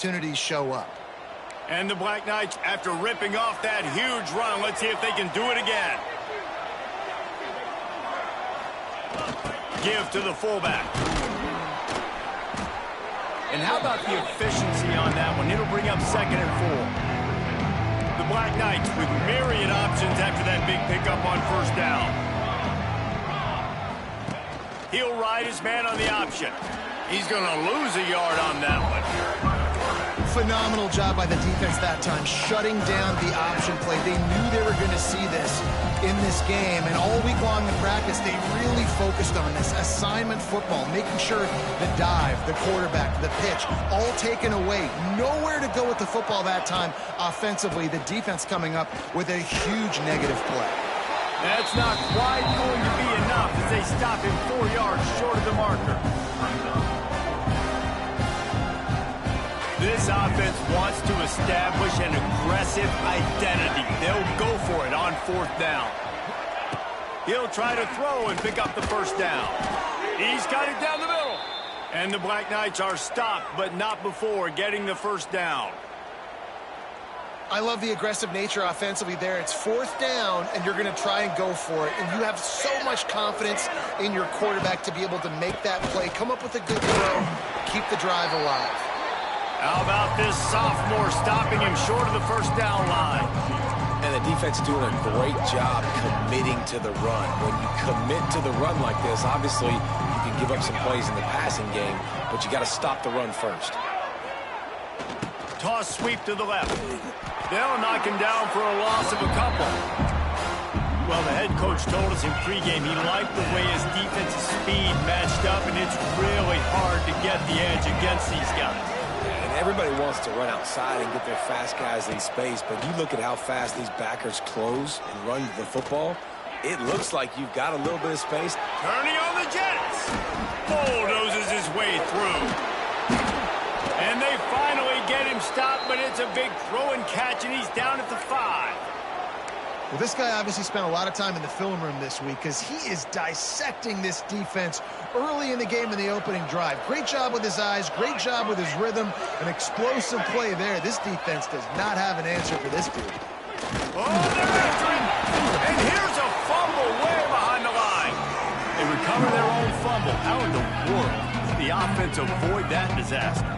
opportunities show up. And the Black Knights, after ripping off that huge run, let's see if they can do it again. Give to the fullback. And how about the efficiency on that one? It'll bring up 2nd and 4. The Black Knights with myriad options after that big pickup on 1st down. He'll ride his man on the option. He's going to lose a yard on that one. Phenomenal job by the defense that time, shutting down the option play. They knew they were going to see this in this game, and all week long in practice, they really focused on this assignment football, making sure the dive, the quarterback, the pitch, all taken away. Nowhere to go with the football that time offensively. The defense coming up with a huge negative play. That's not quite going to be enough as they stop him 4 yards short of the marker. This offense wants to establish an aggressive identity. They'll go for it on 4th down. He'll try to throw and pick up the 1st down. He's got it down the middle. And the Black Knights are stopped, but not before getting the 1st down. I love the aggressive nature offensively there. It's 4th down, and you're going to try and go for it. And you have so much confidence in your quarterback to be able to make that play, come up with a good throw, keep the drive alive. How about this sophomore stopping him short of the 1st down line? And the defense doing a great job committing to the run. When you commit to the run like this, obviously you can give up some plays in the passing game, but you got to stop the run first. Toss sweep to the left. They'll knock him down for a loss of a couple. Well, the head coach told us in pregame he liked the way his defensive speed matched up, and it's really hard to get the edge against these guys. And everybody wants to run outside and get their fast guys in space, but you look at how fast these backers close and run the football, it looks like you've got a little bit of space. Turning on the Jets. Bulldozes his way through. And they finally get him stopped, but it's a big throw and catch, and he's down at the 5. Well, this guy obviously spent a lot of time in the film room this week because he is dissecting this defense early in the game in the opening drive. Great job with his eyes, great job with his rhythm, an explosive play there. This defense does not have an answer for this dude. Oh, they're after him! And here's a fumble way behind the line. They recover their own fumble. How in the world did the offense avoid that disaster?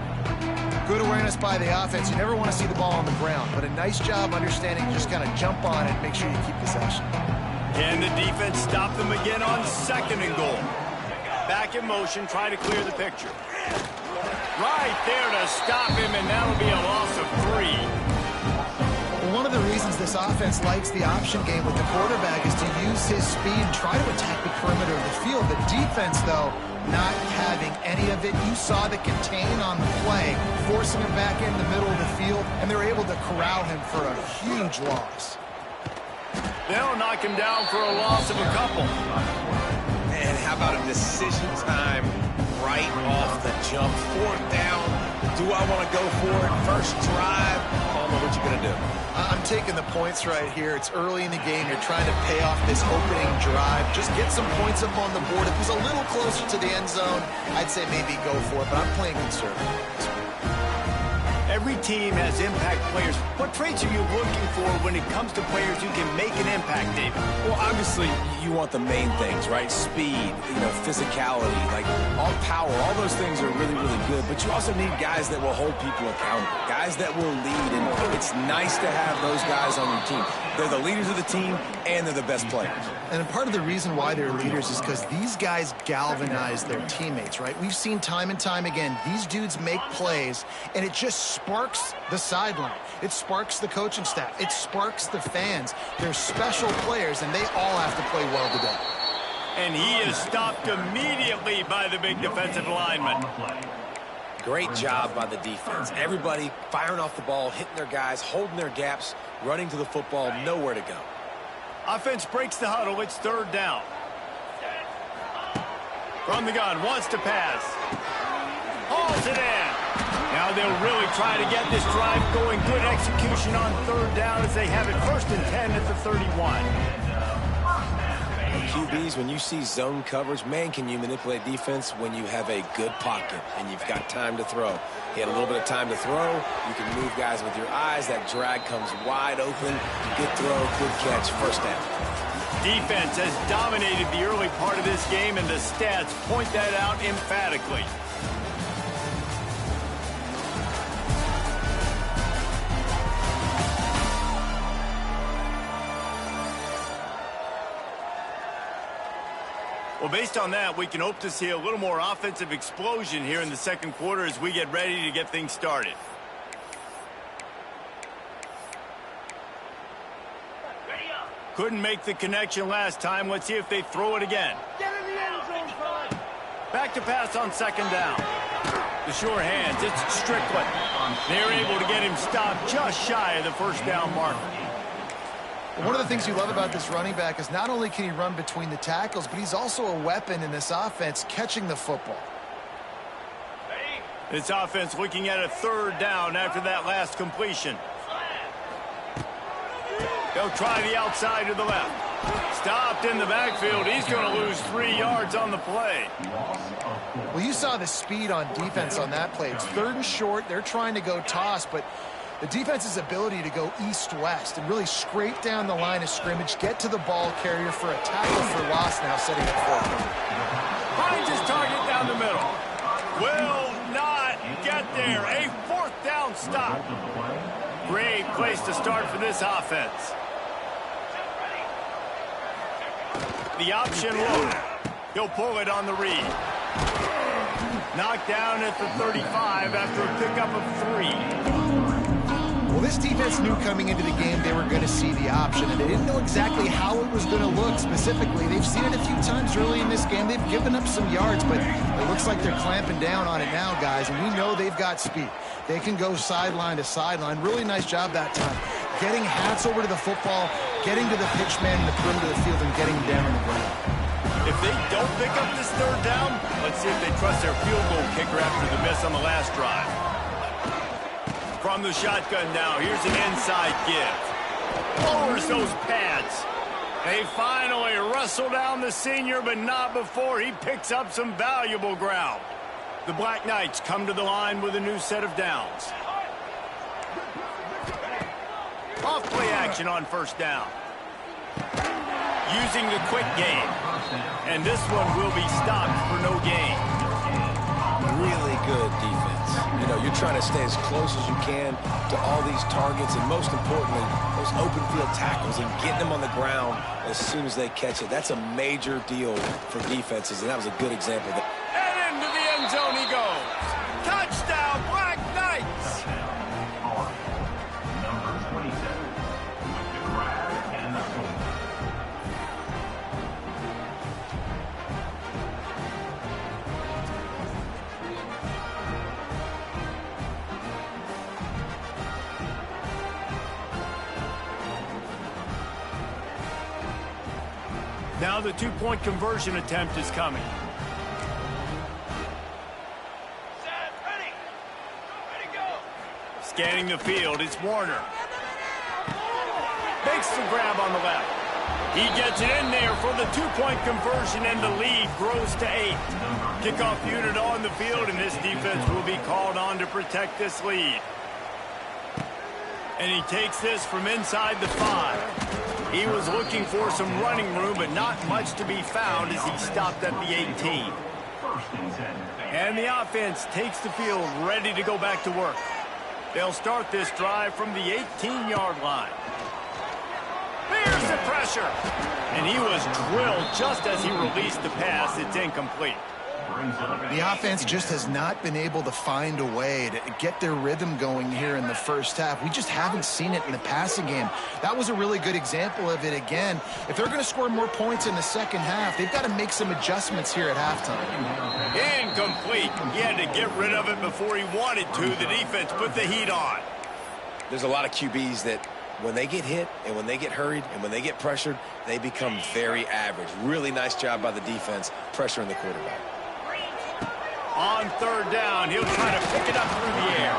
Good awareness by the offense. You never want to see the ball on the ground, but a nice job understanding to just kind of jump on it and make sure you keep possession. And the defense stopped them again on 2nd and goal. Back in motion, try to clear the picture. Right there to stop him, and that'll be a loss of 3. Well, one of the reasons this offense likes the option game with the quarterback is to use his speed and try to attack the perimeter of the field. The defense, though, not having any of it. You saw the contain on the play, forcing him back in the middle of the field, and they're able to corral him for a huge loss. They'll knock him down for a loss of a couple. And how about a decision time right off the jump? 4th down. Do I want to go for it? First drive. I don't know what you're going to do. I'm taking the points right here. It's early in the game. You're trying to pay off this opening drive. Just get some points up on the board. If it was a little closer to the end zone, I'd say maybe go for it, but I'm playing conservative. Every team has impact players. What traits are you looking for when it comes to players who can make an impact, David? Well, obviously, you want the main things, right? Speed, physicality, like all power, all those things are really, really good. But you also need guys that will hold people accountable, guys that will lead. And it's nice to have those guys on your team. They're the leaders of the team, and they're the best players. And part of the reason why they're leaders is because these guys galvanize their teammates, right? We've seen time and time again, these dudes make plays, and it just sparks the sideline. It sparks the coaching staff. It sparks the fans. They're special players, and they all have to play well today. And he is stopped immediately by the big defensive lineman. Great job by the defense. Everybody firing off the ball, hitting their guys, holding their gaps, running to the football, nowhere to go. Offense breaks the huddle. It's 3rd down. From the gun, wants to pass. Hauls it in. Now they'll really try to get this drive going. Good execution on 3rd down as they have it 1st and 10 at the 31. QBs, when you see zone coverage, man, can you manipulate defense when you have a good pocket and you've got time to throw. He had a little bit of time to throw. You can move guys with your eyes. That drag comes wide open. Good throw, good catch, first down. Defense has dominated the early part of this game, and the stats point that out emphatically. Well, based on that, we can hope to see a little more offensive explosion here in the second quarter as we get ready to get things started. Couldn't make the connection last time. Let's see if they throw it again. Back to pass on second down. The sure hands, it's Strickland. They're able to get him stopped just shy of the first down marker. One of the things you love about this running back is not only can he run between the tackles, but he's also a weapon in this offense catching the football. This offense looking at a third down after that last completion. They'll try the outside to the left. Stopped in the backfield. He's going to lose 3 yards on the play. Well, you saw the speed on defense on that play. It's third and short. They're trying to go toss, but the defense's ability to go east-west and really scrape down the line of scrimmage, get to the ball carrier for a tackle for loss now, setting it forward. Finds his target down the middle. Will not get there. A fourth down stop. Great place to start for this offense. The option look. He'll pull it on the read. Knocked down at the 35 after a pickup of 3. Well, this defense knew coming into the game they were going to see the option, and they didn't know exactly how it was going to look specifically. They've seen it a few times early in this game. They've given up some yards, but it looks like they're clamping down on it now, guys, and we know they've got speed. They can go sideline to sideline. Really nice job that time. Getting hats over to the football, getting to the pitch man in the perimeter of the field, and getting down on the ground. If they don't pick up this third down, let's see if they trust their field goal kicker after the miss on the last drive. From the shotgun now, here's an inside give. Lowers those pads. They finally wrestle down the senior, but not before he picks up some valuable ground. The Black Knights come to the line with a new set of downs. Off play action on first down. Using the quick game. And this one will be stopped for no gain. Really good defense. You know, you're trying to stay as close as you can to all these targets, and most importantly, those open field tackles and getting them on the ground as soon as they catch it. That's a major deal for defenses, and that was a good example. And into the end zone he goes. Touchdown, Black Knights! Now the two-point conversion attempt is coming. Scanning the field, it's Warner. Makes the grab on the left. He gets it in there for the two-point conversion, and the lead grows to 8. Kickoff unit on the field, and this defense will be called on to protect this lead. And he takes this from inside the 5. He was looking for some running room, but not much to be found as he stopped at the 18. And the offense takes the field ready to go back to work. They'll start this drive from the 18-yard line. There's the pressure. And he was drilled just as he released the pass. It's incomplete. The offense just has not been able to find a way to get their rhythm going here in the first half. We just haven't seen it in the passing game. That was a really good example of it again. If they're going to score more points in the second half, they've got to make some adjustments here at halftime. Incomplete. He had to get rid of it before he wanted to. The defense put the heat on. There's a lot of QBs that when they get hit and when they get hurried and when they get pressured, they become very average. Really nice job by the defense pressuring the quarterback. On third down, he'll try to pick it up through the air.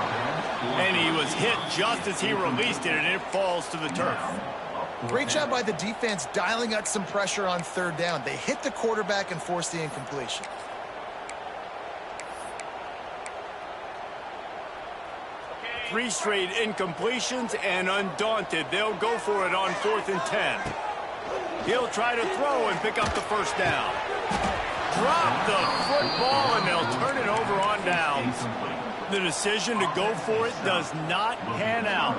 And he was hit just as he released it, and it falls to the turf. Great job by the defense dialing out some pressure on third down. They hit the quarterback and forced the incompletion. Three straight incompletions, and undaunted, they'll go for it on 4th and 10. He'll try to throw and pick up the first down. Drop the football, and they'll turn it over on downs. The decision to go for it does not pan out.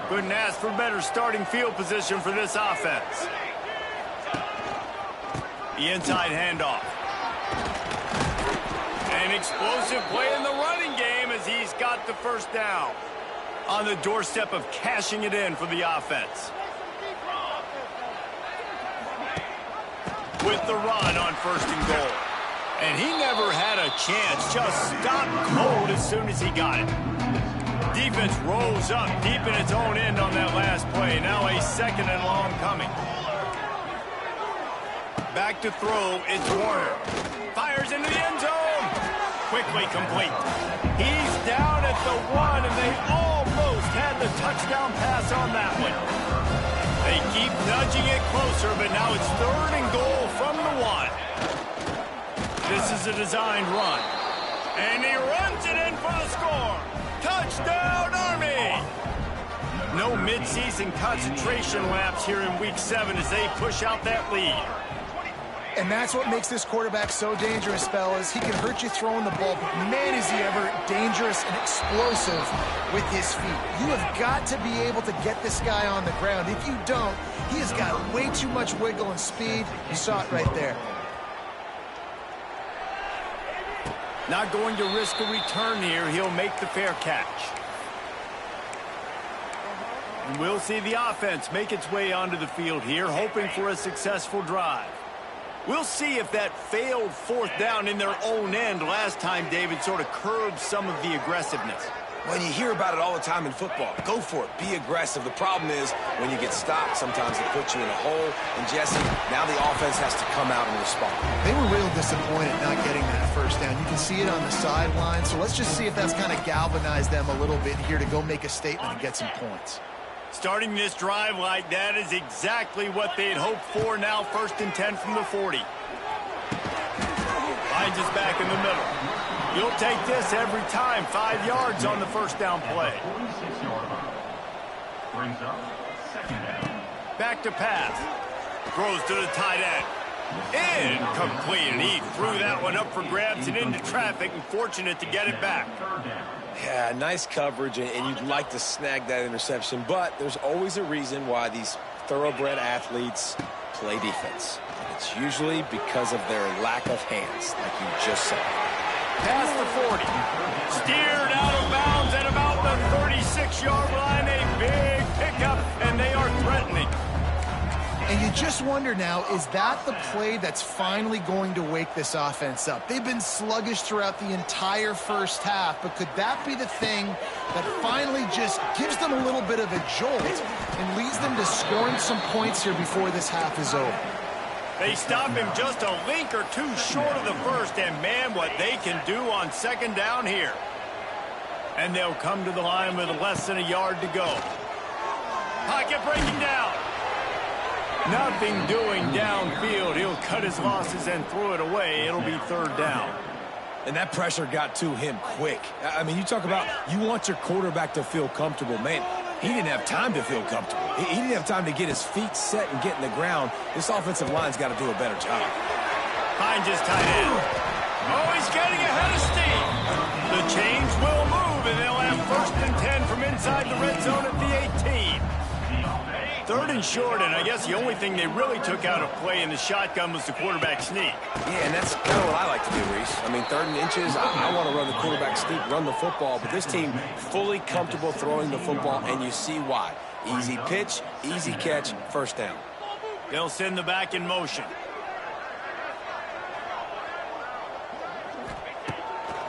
Couldn't ask for better starting field position for this offense. The inside handoff. An explosive play in the running game as he's got the first down. On the doorstep of cashing it in for the offense. With the run on 1st and goal. And he never had a chance. Just stopped cold as soon as he got it. Defense rolls up deep in its own end on that last play. Now a 2nd and long coming. Back to throw, it's Warner. Fires into the end zone. Quickly complete. He's down at the 1, and they almost had the touchdown pass on that one. They keep nudging it closer, but now it's 3rd and goal from the 1. This is a designed run. And he runs it in for the score. Touchdown, Army! No midseason concentration lapse here in Week 7 as they push out that lead. And that's what makes this quarterback so dangerous, fellas. He can hurt you throwing the ball, but man, is he ever dangerous and explosive with his feet. You have got to be able to get this guy on the ground. If you don't, he has got way too much wiggle and speed. You saw it right there. Not going to risk a return here. He'll make the fair catch. And we'll see the offense make its way onto the field here, hoping for a successful drive. We'll see if that failed 4th down in their own end last time, David, sort of curbed some of the aggressiveness. When you hear about it all the time in football, go for it. Be aggressive. The problem is when you get stopped, sometimes it puts you in a hole. And, Jesse, now the offense has to come out and respond. They were real disappointed not getting that first down. You can see it on the sideline. So let's just see if that's kind of galvanized them a little bit here to go make a statement and get some points. Starting this drive like that is exactly what they'd hoped for. Now 1st and 10 from the 40. Finds us back in the middle. You'll take this every time. 5 yards on the first down play. Back to pass. Throws to the tight end. Incomplete, and he threw that one up for grabs and into traffic, and fortunate to get it back. Yeah, nice coverage, and you'd like to snag that interception, but there's always a reason why these thoroughbred athletes play defense. And it's usually because of their lack of hands, like you just said. Past the 40. Steered out of bounds at about the 36-yard line. A big pickup, and they are threatening. And you just wonder now, is that the play that's finally going to wake this offense up? They've been sluggish throughout the entire first half, but could that be the thing that finally just gives them a little bit of a jolt and leads them to scoring some points here before this half is over? They stop him just a link or two short of the first, and man, what they can do on 2nd down here. And they'll come to the line with less than a yard to go. Pocket breaking down. Nothing doing downfield. He'll cut his losses and throw it away. It'll be 3rd down. And that pressure got to him quick. I mean, you talk about you want your quarterback to feel comfortable. Man, he didn't have time to feel comfortable. He didn't have time to get his feet set and get in the ground. This offensive line's got to do a better job. Finds his tight end. Oh, he's getting ahead of steam. The chains will move, and they'll have 1st and 10 from inside the red zone at the 18. 3rd and short, and I guess the only thing they really took out of play in the shotgun was the quarterback sneak. Yeah, and that's kind of what I like to do, Reese. I mean, 3rd and inches, I want to run the quarterback sneak, run the football, but this team fully comfortable throwing the football, and you see why. Easy pitch, easy catch, 1st down. They'll send the back in motion.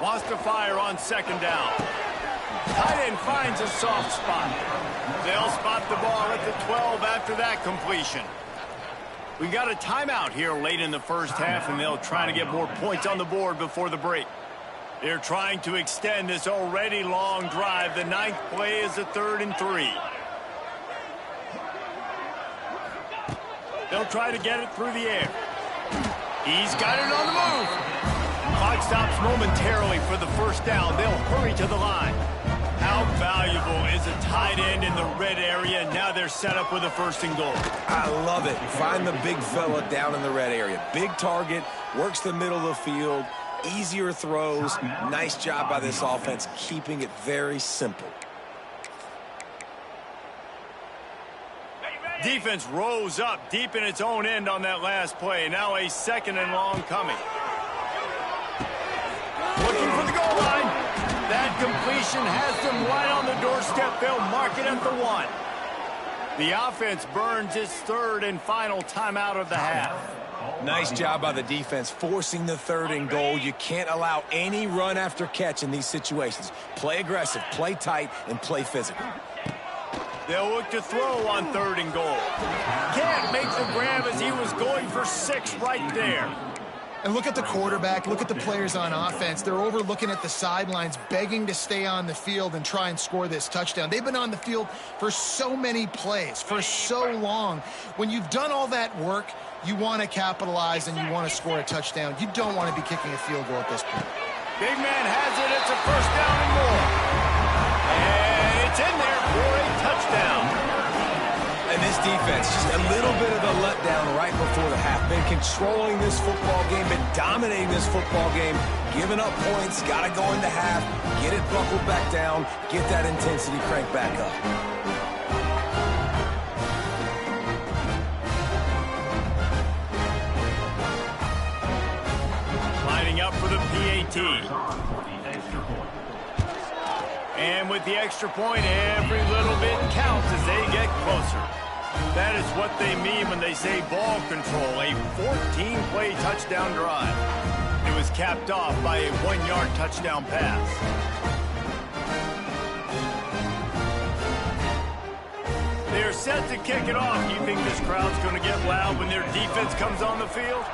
Wants to fire on 2nd down. Tight end finds a soft spot. They'll spot the ball at the 12 after that completion. We got a timeout here late in the first half, and they'll try to get more points on the board before the break. They're trying to extend this already long drive. The 9th play is a 3rd and 3. They'll try to get it through the air. He's got it on the move. Clock stops momentarily for the first down. They'll hurry to the line. How valuable is a tight end in the red area? Now they're set up with a 1st and goal. I love it. Find the big fella down in the red area. Big target, works the middle of the field, easier throws. Nice job by this offense, keeping it very simple. Defense rose up deep in its own end on that last play. Now a 2nd and long coming. Looking for the goal line. That completion has them right on the doorstep. They'll mark it at the 1. The offense burns its 3rd and final timeout of the half. Nice job by the defense forcing the 3rd and goal. You can't allow any run after catch in these situations. Play aggressive, play tight, and play physical. They'll look to throw on 3rd and goal. Can't make the grab as he was going for 6 right there. And look at the quarterback, look at the players on offense. They're overlooking at the sidelines, begging to stay on the field and try and score this touchdown. They've been on the field for so many plays, for so long. When you've done all that work, you want to capitalize and you want to score a touchdown. You don't want to be kicking a field goal at this point. Big man has it. It's a 1st down and more. And it's in there for a touchdown. And this defense, just a little bit of a letdown right before the half. Been controlling this football game, been dominating this football game, giving up points, got to go into half, get it buckled back down, get that intensity cranked back up. Lining up for the PAT. And with the extra point, every little bit counts as they get closer. That is what they mean when they say ball control, a 14-play touchdown drive. It was capped off by a 1-yard touchdown pass. They're set to kick it off. Do you think this crowd's going to get loud when their defense comes on the field?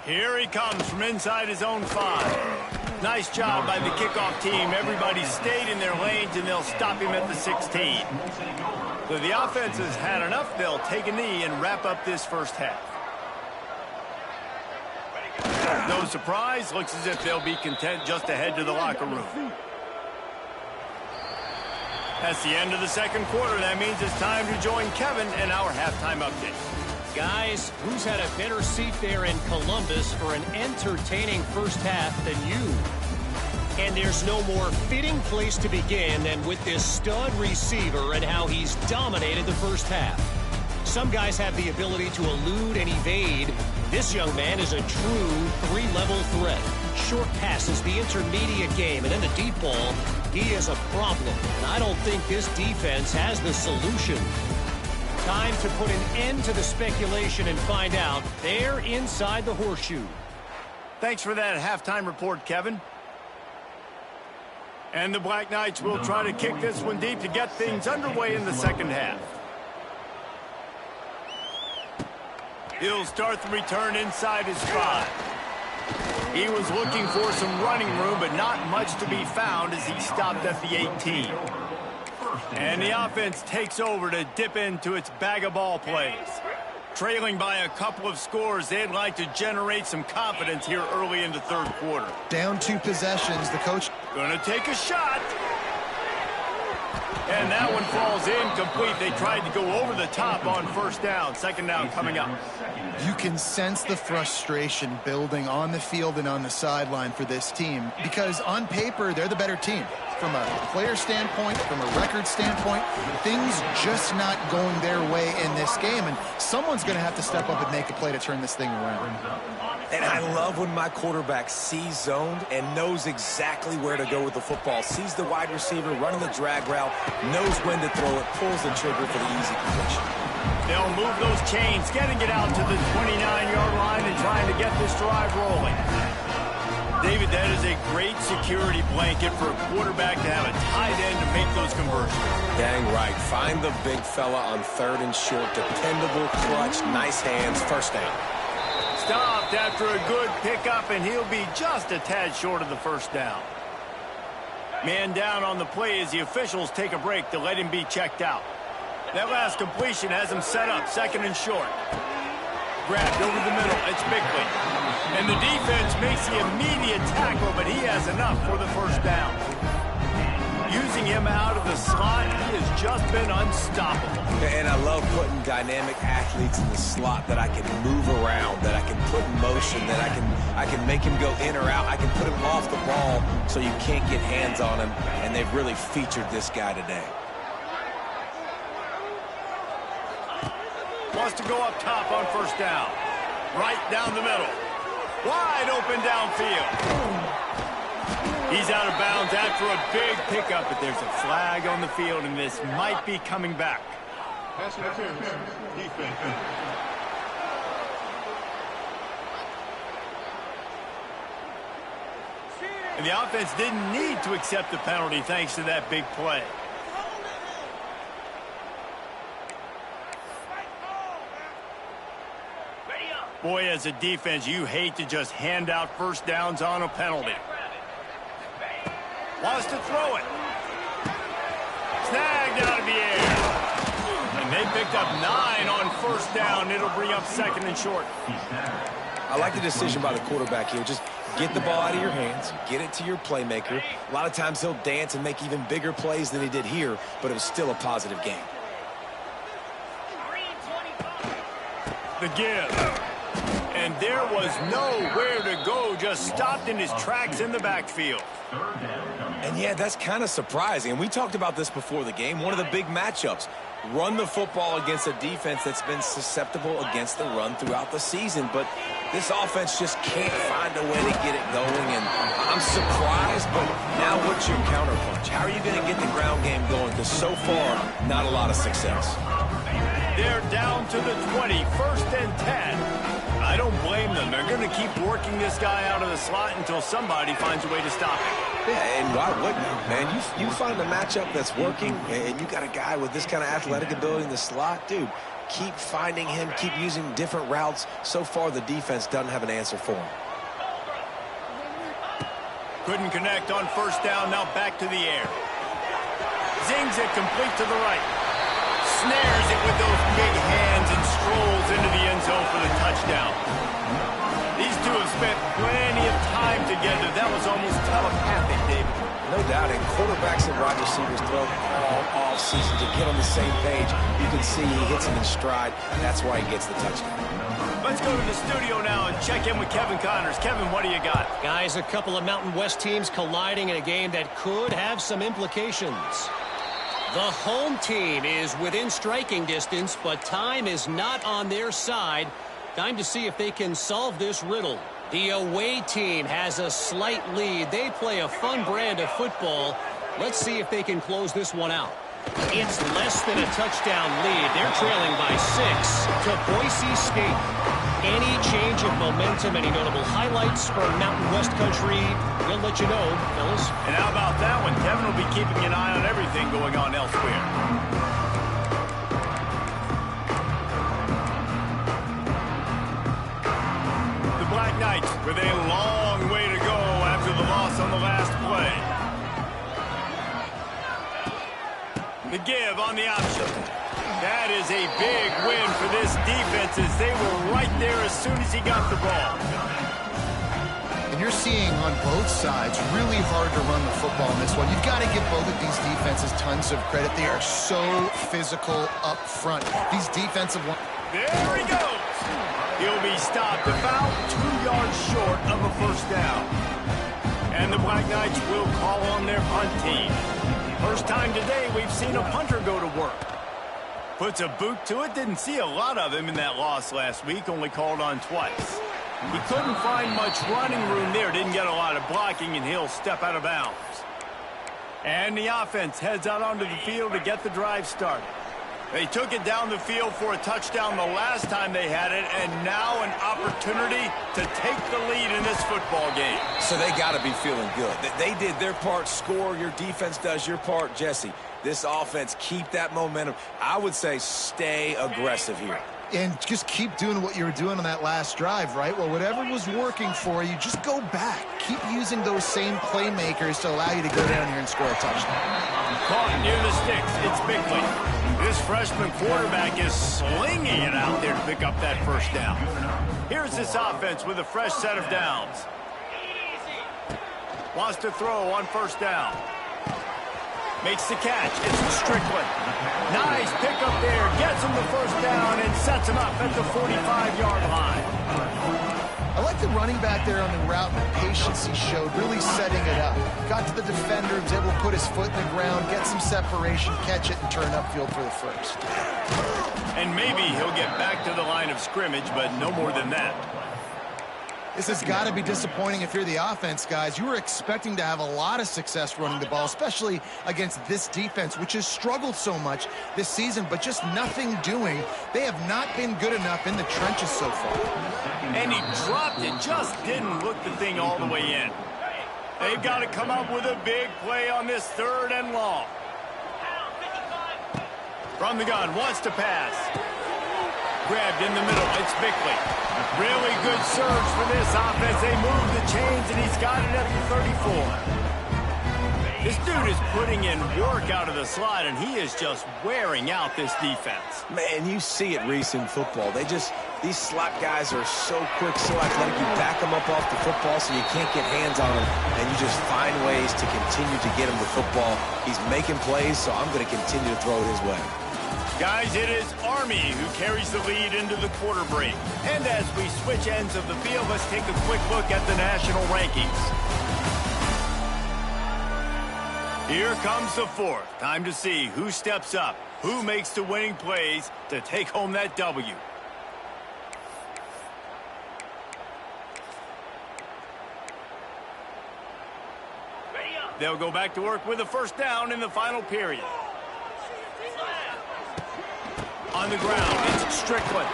Here he comes from inside his own 5. Nice job by the kickoff team. Everybody stayed in their lanes, and they'll stop him at the 16. So the offense has had enough. They'll take a knee and wrap up this first half. No surprise. Looks as if they'll be content just to head to the locker room. That's the end of the second quarter. That means it's time to join Kevin in our halftime update. Guys, who's had a better seat there in Columbus for an entertaining first half than you? And there's no more fitting place to begin than with this stud receiver and how he's dominated the first half. Some guys have the ability to elude and evade. This young man is a true 3-level threat. Short passes, the intermediate game, and then the deep ball. He is a problem, and I don't think this defense has the solution. Time to put an end to the speculation and find out. They're inside the horseshoe. Thanks for that halftime report, Kevin. And the Black Knights will try to kick this one deep to get things underway in the second half. He'll start the return inside his 5. He was looking for some running room, but not much to be found as he stopped at the 18. And the offense takes over to dip into its bag of ball plays. Trailing by a couple of scores, they'd like to generate some confidence here early in the third quarter. Down 2 possessions, the coach Gonna take a shot. And that one falls incomplete. They tried to go over the top on first down. Second down coming up. You can sense the frustration building on the field and on the sideline for this team because on paper, they're the better team. From a player standpoint, from a record standpoint, things just not going their way in this game. And someone's going to have to step up and make a play to turn this thing around. And I love when my quarterback sees zoned and knows exactly where to go with the football. Sees the wide receiver running the drag route, knows when to throw it, pulls the trigger for the easy completion. They'll move those chains, getting it out to the 29-yard line and trying to get this drive rolling. David, that is a great security blanket for a quarterback to have a tight end to make those conversions. Dang right. Find the big fella on 3rd and short. Dependable, clutch, nice hands, first down. Stopped after a good pickup, and he'll be just a tad short of the first down. Man down on the play as the officials take a break to let him be checked out. That last completion has him set up, 2nd and short. Grabbed over the middle, it's Bickley. And the defense makes the immediate tackle, but he has enough for the 1st down. Using him out of the slot, he has just been unstoppable. And I love putting dynamic athletes in the slot that I can move around, that I can put in motion, that I can make him go in or out. I can put him off the ball so you can't get hands on him, and they've really featured this guy today. Wants to go up top on 1st down. Right down the middle. Wide open downfield. He's out of bounds after a big pickup, but there's a flag on the field, and this might be coming back. And the offense didn't need to accept the penalty thanks to that big play. Boy, as a defense, you hate to just hand out 1st downs on a penalty. Wants to throw it. Snagged out of the air. And they picked up 9 on 1st down. It'll bring up 2nd and short. I like the decision by the quarterback here. Just get the ball out of your hands, get it to your playmaker. A lot of times he'll dance and make even bigger plays than he did here, but it was still a positive game. The give. And there was nowhere to go, just stopped in his tracks in the backfield. And yeah, that's kind of surprising. And we talked about this before the game. One of the big matchups. Run the football against a defense that's been susceptible against the run throughout the season. But this offense just can't find a way to get it going. And I'm surprised, but now what's your counterpunch? How are you going to get the ground game going? Because so far, not a lot of success. They're down to the 20, 1st and 10. I don't blame them. They're going to keep working this guy out of the slot until somebody finds a way to stop him. Yeah, and why wouldn't you, man? You find a matchup that's working, and you got a guy with this kind of athletic ability in the slot, dude, keep finding him, keep using different routes. So far, the defense doesn't have an answer for him. Couldn't connect on 1st down, now back to the air. Zings it complete to the right. Snares it with those big hands and strolls into the end zone for the touchdown. These two have spent plenty of time together. That was almost telepathic, David. No doubt, and quarterbacks and wide receivers throw all off-season to get on the same page. You can see he hits him in stride. That's why he gets the touchdown. Let's go to the studio now and check in with Kevin Connors. Kevin, what do you got? Guys, a couple of Mountain West teams colliding in a game that could have some implications. The home team is within striking distance, but time is not on their side. Time to see if they can solve this riddle. The away team has a slight lead. They play a fun brand of football. Let's see if they can close this one out. It's less than a touchdown lead. They're trailing by 6 to Boise State. Any change of momentum, any notable highlights from Mountain West country, we'll let you know, fellas. And how about that one? Kevin will be keeping an eye on everything going on elsewhere. The Black Knights with a long way to go after the loss on the last play. The give on the option. That is a big win for this defense as they were right there as soon as he got the ball. And you're seeing on both sides really hard to run the football in this one. You've got to give both of these defenses tons of credit. They are so physical up front. These defensive ones. There he goes. He'll be stopped about 2 yards short of a 1st down. And the Black Knights will call on their punt team. First time today we've seen a punter go to work. Puts a boot to it. Didn't see a lot of him in that loss last week. Only called on twice. He couldn't find much running room there. Didn't get a lot of blocking, and he'll step out of bounds. And the offense heads out onto the field to get the drive started. They took it down the field for a touchdown the last time they had it, and now an opportunity to take the lead in this football game. So they got to be feeling good. They did their part, score. Your defense does your part, Jesse. This offense, keep that momentum. I would say stay aggressive here. And just keep doing what you were doing on that last drive, right? Well, whatever was working for you, just go back. Keep using those same playmakers to allow you to go down here and score a touchdown. Caught near the sticks. It's Bickley. This freshman quarterback is slinging it out there to pick up that first down. Here's this offense with a fresh set of downs. Wants to throw on first down. Makes the catch. It's Strickland. Nice pickup there. Gets him the first down and sets him up at the 45-yard line. I like the running back there on the route and the patience he showed, really setting it up. Got to the defender, was able to put his foot in the ground, get some separation, catch it, and turn upfield for the first. And maybe he'll get back to the line of scrimmage, but no more than that. This has got to be disappointing if you're the offense, guys. You were expecting to have a lot of success running the ball, especially against this defense, which has struggled so much this season, but just nothing doing. They have not been good enough in the trenches so far. And he dropped it, just didn't look the thing all the way in. They've got to come up with a big play on this 3rd and long. From the gun, wants to pass. Grabbed in the middle, it's Bickley. Really good surge for this offense. They move the chains, and he's got it at the 34. This dude is putting in work out of the slot, and he is just wearing out this defense. Man, you see it, Reese, in football. These slot guys are so quick, so athletic. You back them up off the football so you can't get hands on them, and you just find ways to continue to get him the football. He's making plays, so I'm going to continue to throw it his way. Guys, it is Army who carries the lead into the quarter break. And as we switch ends of the field, let's take a quick look at the national rankings. Here comes the 4th. Time to see who steps up, who makes the winning plays to take home that W. They'll go back to work with a first down in the final period. On the ground, it's Strickland.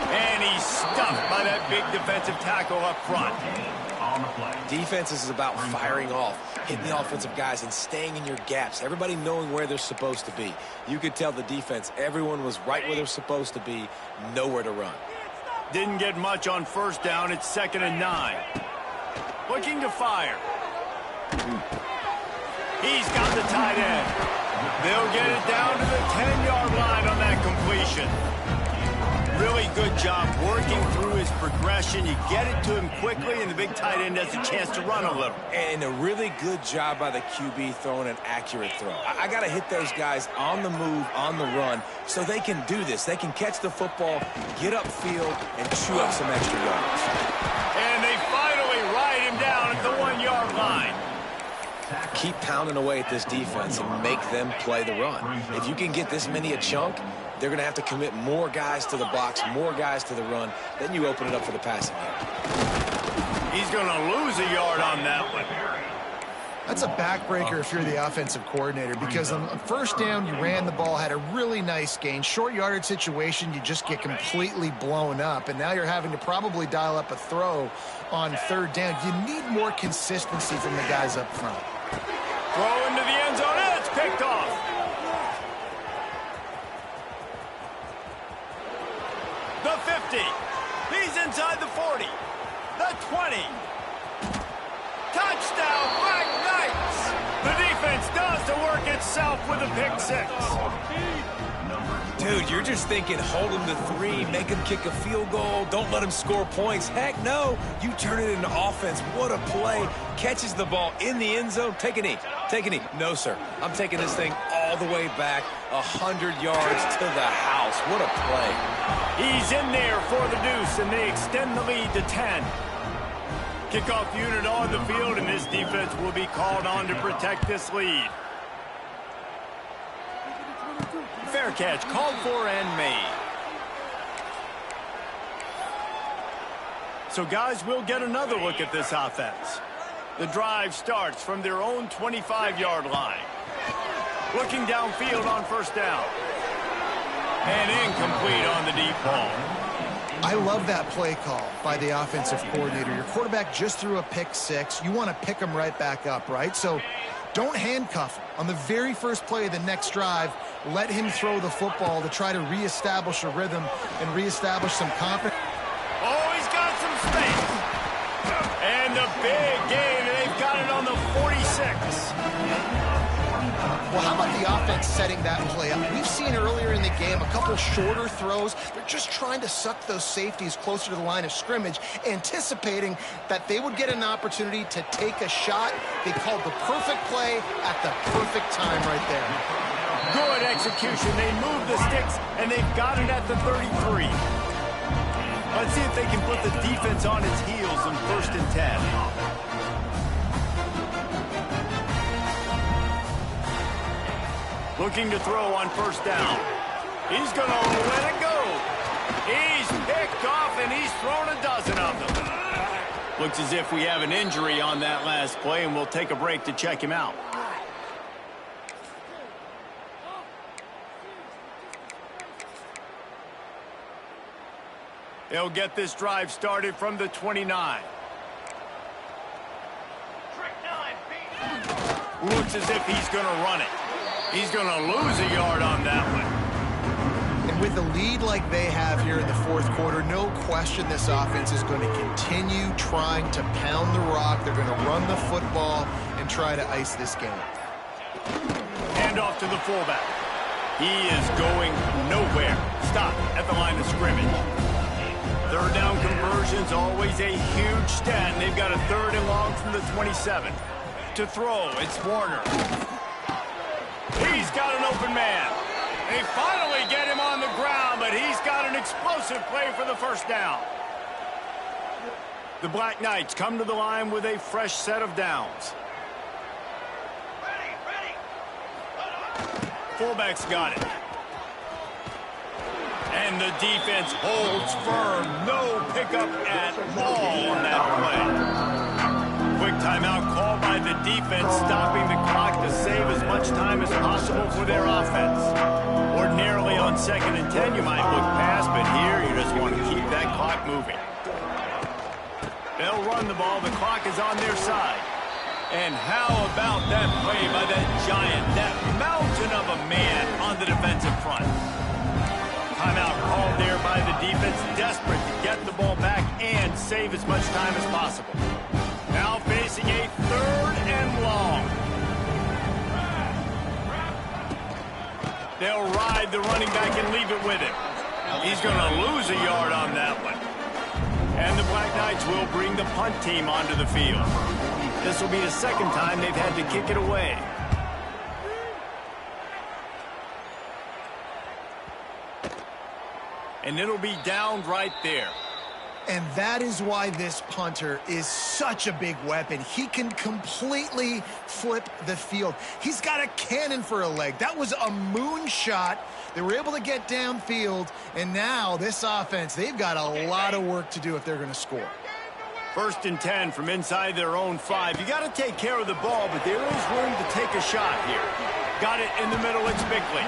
And he's stuffed by that big defensive tackle up front. Defense is about firing off, hitting the offensive guys, and staying in your gaps. Everybody knowing where they're supposed to be. You could tell the defense, everyone was right where they're supposed to be, nowhere to run. Didn't get much on first down. It's 2nd and 9. Looking to fire. He's got the tight end. They'll get it down to the 10-yard line on that completion. Really good job working through his progression. You get it to him quickly, and the big tight end has a chance to run a little. And a really good job by the QB throwing an accurate throw. I got to hit those guys on the move, on the run, so they can do this. They can catch the football, get upfield, and chew up some extra yards. And they finally ride him down at the 1-yard line. Keep pounding away at this defense and make them play the run. If you can get this many a chunk, they're going to have to commit more guys to the box, more guys to the run. Then you open it up for the passing game. He's going to lose a yard on that one. That's a backbreaker if you're the offensive coordinator, because on first down, you ran the ball, had a really nice gain. Short yardage situation, you just get completely blown up, and now you're having to probably dial up a throw on 3rd down. You need more consistency from the guys up front. Throw into the end zone, and it's picked off. The 50. He's inside the 40. The 20. Touchdown, Black Knights! The defense does the work itself with a pick 6. Dude, you're just thinking, hold him to 3, make him kick a field goal, don't let him score points. Heck no, you turn it into offense. What a play. Catches the ball in the end zone. Take a knee. Take a knee. No, sir. I'm taking this thing all the way back 100 yards to the house. What a play. He's in there for the deuce, and they extend the lead to 10. Kickoff unit on the field, and this defense will be called on to protect this lead. Fair catch, called for and made. So, guys, we'll get another look at this offense. The drive starts from their own 25-yard line. Looking downfield on first down. And incomplete on the deep ball. I love that play call by the offensive coordinator. Your quarterback just threw a pick 6. You want to pick him right back up, right? So Don't handcuff him. On the very first play of the next drive, let him throw the football to try to reestablish a rhythm and reestablish some confidence. Oh, he's got some space. And a big gain, and they've got it on the 46. Well, how about the offense setting that play up? We've seen earlier in the game a couple shorter throws. They're just trying to suck those safeties closer to the line of scrimmage, anticipating that they would get an opportunity to take a shot. They called the perfect play at the perfect time right there. Good execution. They move the sticks, and they've got it at the 33. Let's see if they can put the defense on its heels in 1st and 10. Looking to throw on 1st down. He's going to let it go. He's picked off, and he's thrown a dozen of them. Looks as if we have an injury on that last play, and we'll take a break to check him out. They'll get this drive started from the 29. Looks as if he's going to run it. He's going to lose a yard on that one. And with a lead like they have here in the 4th quarter, no question this offense is going to continue trying to pound the rock. They're going to run the football and try to ice this game. Hand off to the fullback. He is going nowhere. Stop at the line of scrimmage. 3rd down conversion's always a huge stat, and they've got a 3rd and long from the 27. To throw, it's Warner. He's got an open man. They finally get him on the ground, but he's got an explosive play for the 1st down. The Black Knights come to the line with a fresh set of downs. Fullback's got it. And the defense holds firm. No pickup at all on that play. Quick timeout called by the defense, stopping the clock to save as much time as possible for their offense. Ordinarily on 2nd and 10, you might look past, but here you just want to keep that clock moving. They'll run the ball. The clock is on their side. And how about that play by that giant, that mountain of a man on the defensive front? Timeout called there by the defense, desperate to get the ball back and save as much time as possible. Now facing a 3rd and long. They'll ride the running back and leave it with him. He's going to lose a yard on that one. And the Black Knights will bring the punt team onto the field. This will be the 2nd time they've had to kick it away. And it'll be down right there. And that is why this punter is such a big weapon. He can completely flip the field. He's got a cannon for a leg. That was a moonshot. They were able to get downfield, and now this offense, they've got a lot of work to do if they're going to score. 1st and 10 from inside their own 5. You got to take care of the ball, but there is room to take a shot here. Got it in the middle. It's Bickley.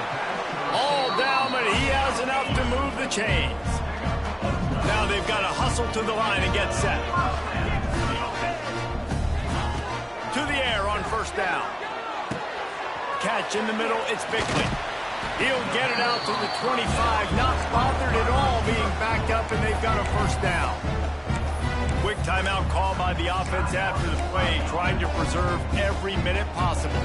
All down, but he has enough to move the chains. Now they've got to hustle to the line and get set. To the air on 1st down. Catch in the middle, it's Bickley. He'll get it out to the 25, not bothered at all being backed up, and they've got a 1st down. Quick timeout call by the offense after the play, trying to preserve every minute possible.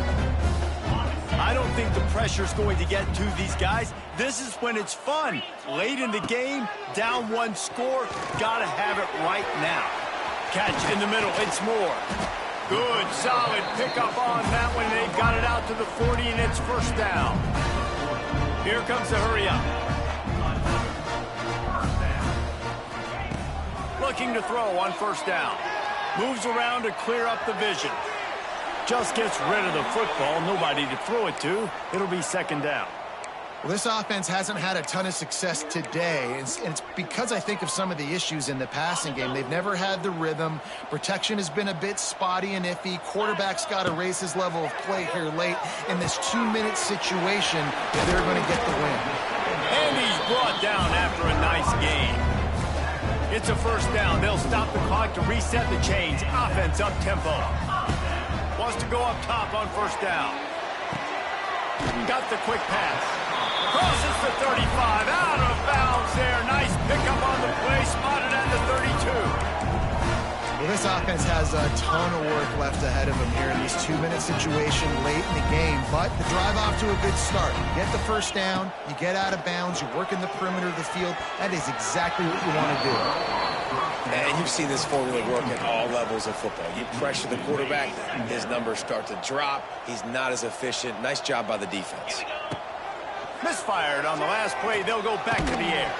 I don't think the pressure's going to get to these guys. This is when it's fun. Late in the game, down 1 score, gotta have it right now. Catch in the middle, it's Moore. Good, solid pickup on that one. They've got it out to the 40, and it's 1st down. Here comes the hurry up. Looking to throw on 1st down. Moves around to clear up the vision. Just gets rid of the football. Nobody to throw it to. It'll be 2nd down. Well, this offense hasn't had a ton of success today, and it's because I think of some of the issues in the passing game. They've never had the rhythm. Protection has been a bit spotty and iffy. Quarterback's got to raise his level of play here late in this 2-minute situation if they're going to get the win. And he's brought down after a nice game. It's a 1st down. They'll stop the clock to reset the chains. Offense up tempo. wants to go up top on first down. Got the quick pass. Crosses the 35. Out of bounds there. Nice pickup on the play. Spotted at the 32. Well, this offense has a ton of work left ahead of them here in this 2-minute situation late in the game, but the drive off to a good start. You get the first down, you get out of bounds, you work in the perimeter of the field. That is exactly what you want to do. And you've seen this formula work at all levels of football. You pressure the quarterback, his numbers start to drop. He's not as efficient. Nice job by the defense. Misfired on the last play. They'll go back to the air.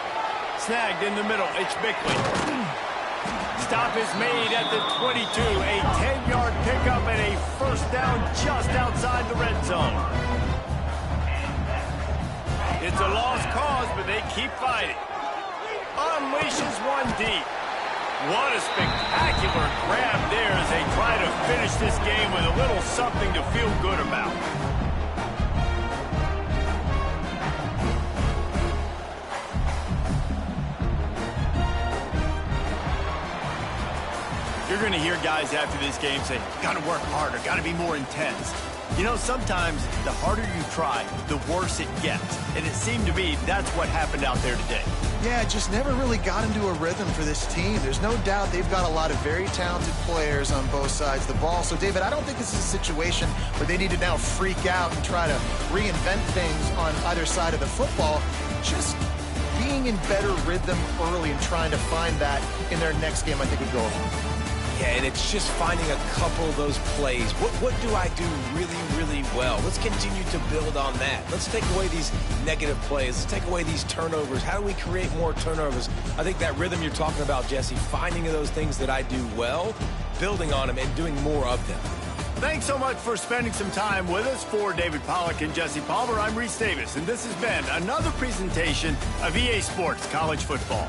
Snagged in the middle. It's Bickley. Stop is made at the 22. A 10-yard pickup and a first down just outside the red zone. It's a lost cause, but they keep fighting. Unleashes one deep. What a spectacular grab there as they try to finish this game with a little something to feel good about. You're going to hear guys after this game say, got to work harder, got to be more intense. You know, sometimes the harder you try, the worse it gets. And it seemed to me that's what happened out there today. Yeah, it just never really got into a rhythm for this team. There's no doubt they've got a lot of very talented players on both sides of the ball. So, David, I don't think this is a situation where they need to now freak out and try to reinvent things on either side of the football. Just being in better rhythm early and trying to find that in their next game, I think would go a long way. Yeah, and it's just finding a couple of those plays. What do I do really, really well? Let's continue to build on that. Let's take away these negative plays. Let's take away these turnovers. How do we create more turnovers? I think that rhythm you're talking about, Jesse, finding those things that I do well, building on them, and doing more of them. Thanks so much for spending some time with us. For David Pollack and Jesse Palmer, I'm Reese Davis, and this has been another presentation of EA Sports College Football.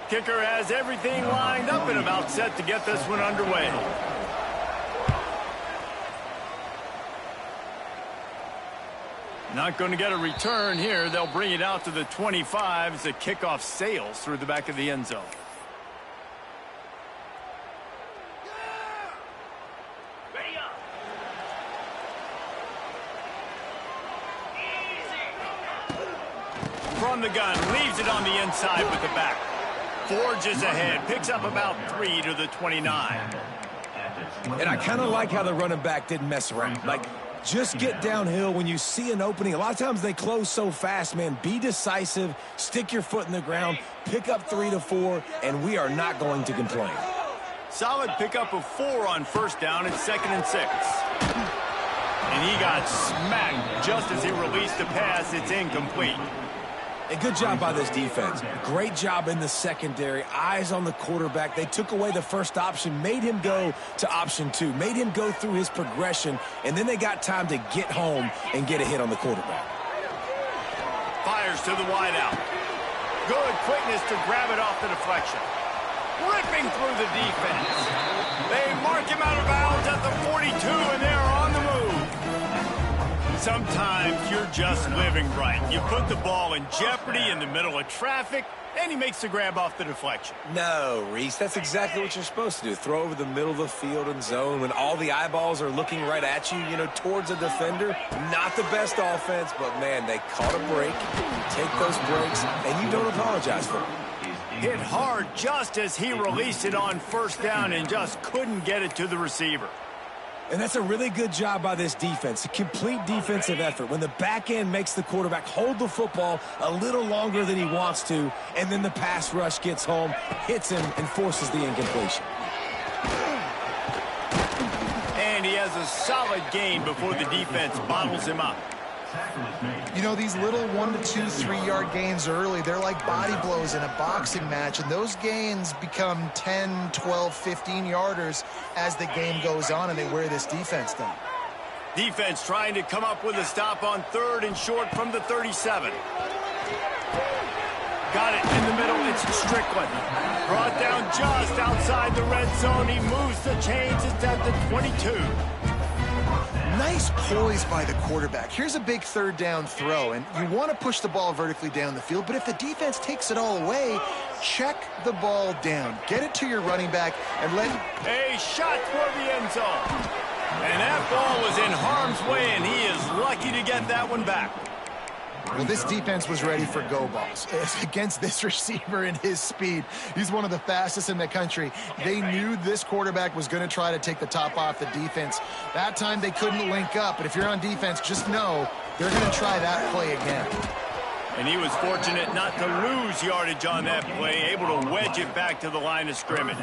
Kicker has everything lined up and about set to get this one underway. Not going to get a return here. They'll bring it out to the 25 as the kickoff sails through the back of the end zone. From the gun, leaves it on the inside with the back. Forges ahead, picks up about 3 to the 29. And I kind of like how the running back didn't mess around. Like, just get downhill when you see an opening. A lot of times they close so fast, man. Be decisive, stick your foot in the ground, pick up 3 to 4, and we are not going to complain. Solid pickup of 4 on first down and 2nd and 6. And he got smacked just as he released the pass. It's incomplete. A good job by this defense. Great job in the secondary. Eyes on the quarterback. They took away the first option, made him go to option 2, made him go through his progression, and then they got time to get home and get a hit on the quarterback. Fires to the wideout. Good quickness to grab it off the deflection. Ripping through the defense. They mark him out of bounds at the 42, and they're on the move. Sometimes you're just living right. You put the ball in jeopardy in the middle of traffic, and he makes the grab off the deflection. No, Reese, that's exactly what you're supposed to do. Throw over the middle of the field and zone when all the eyeballs are looking right at you, you know, towards a defender. Not the best offense, but, man, they caught a break. You take those breaks, and you don't apologize for them. Hit hard just as he released it on first down and just couldn't get it to the receiver. And that's a really good job by this defense, a complete defensive effort. When the back end makes the quarterback hold the football a little longer than he wants to, and then the pass rush gets home, hits him, and forces the incompletion. And he has a solid gain before the defense bottles him up. You know, these little 1 to 2, 3-yard gains early, they're like body blows in a boxing match, and those gains become 10, 12, 15-yarders as the game goes on, and they wear this defense down. Defense trying to come up with a stop on 3rd and short from the 37. Got it in the middle. It's Strickland. Brought down just outside the red zone. He moves the chains. It's at the 22. Nice poise by the quarterback. Here's a big 3rd down throw, and you want to push the ball vertically down the field, but if the defense takes it all away, check the ball down. Get it to your running back and let... A shot toward the end zone. And that ball was in harm's way, and he is lucky to get that one back. Well, this defense was ready for go balls against this receiver and his speed. He's one of the fastest in the country. They knew this quarterback was going to try to take the top off the defense. That time they couldn't link up, but if you're on defense, just know they're going to try that play again. And he was fortunate not to lose yardage on that play, able to wedge it back to the line of scrimmage.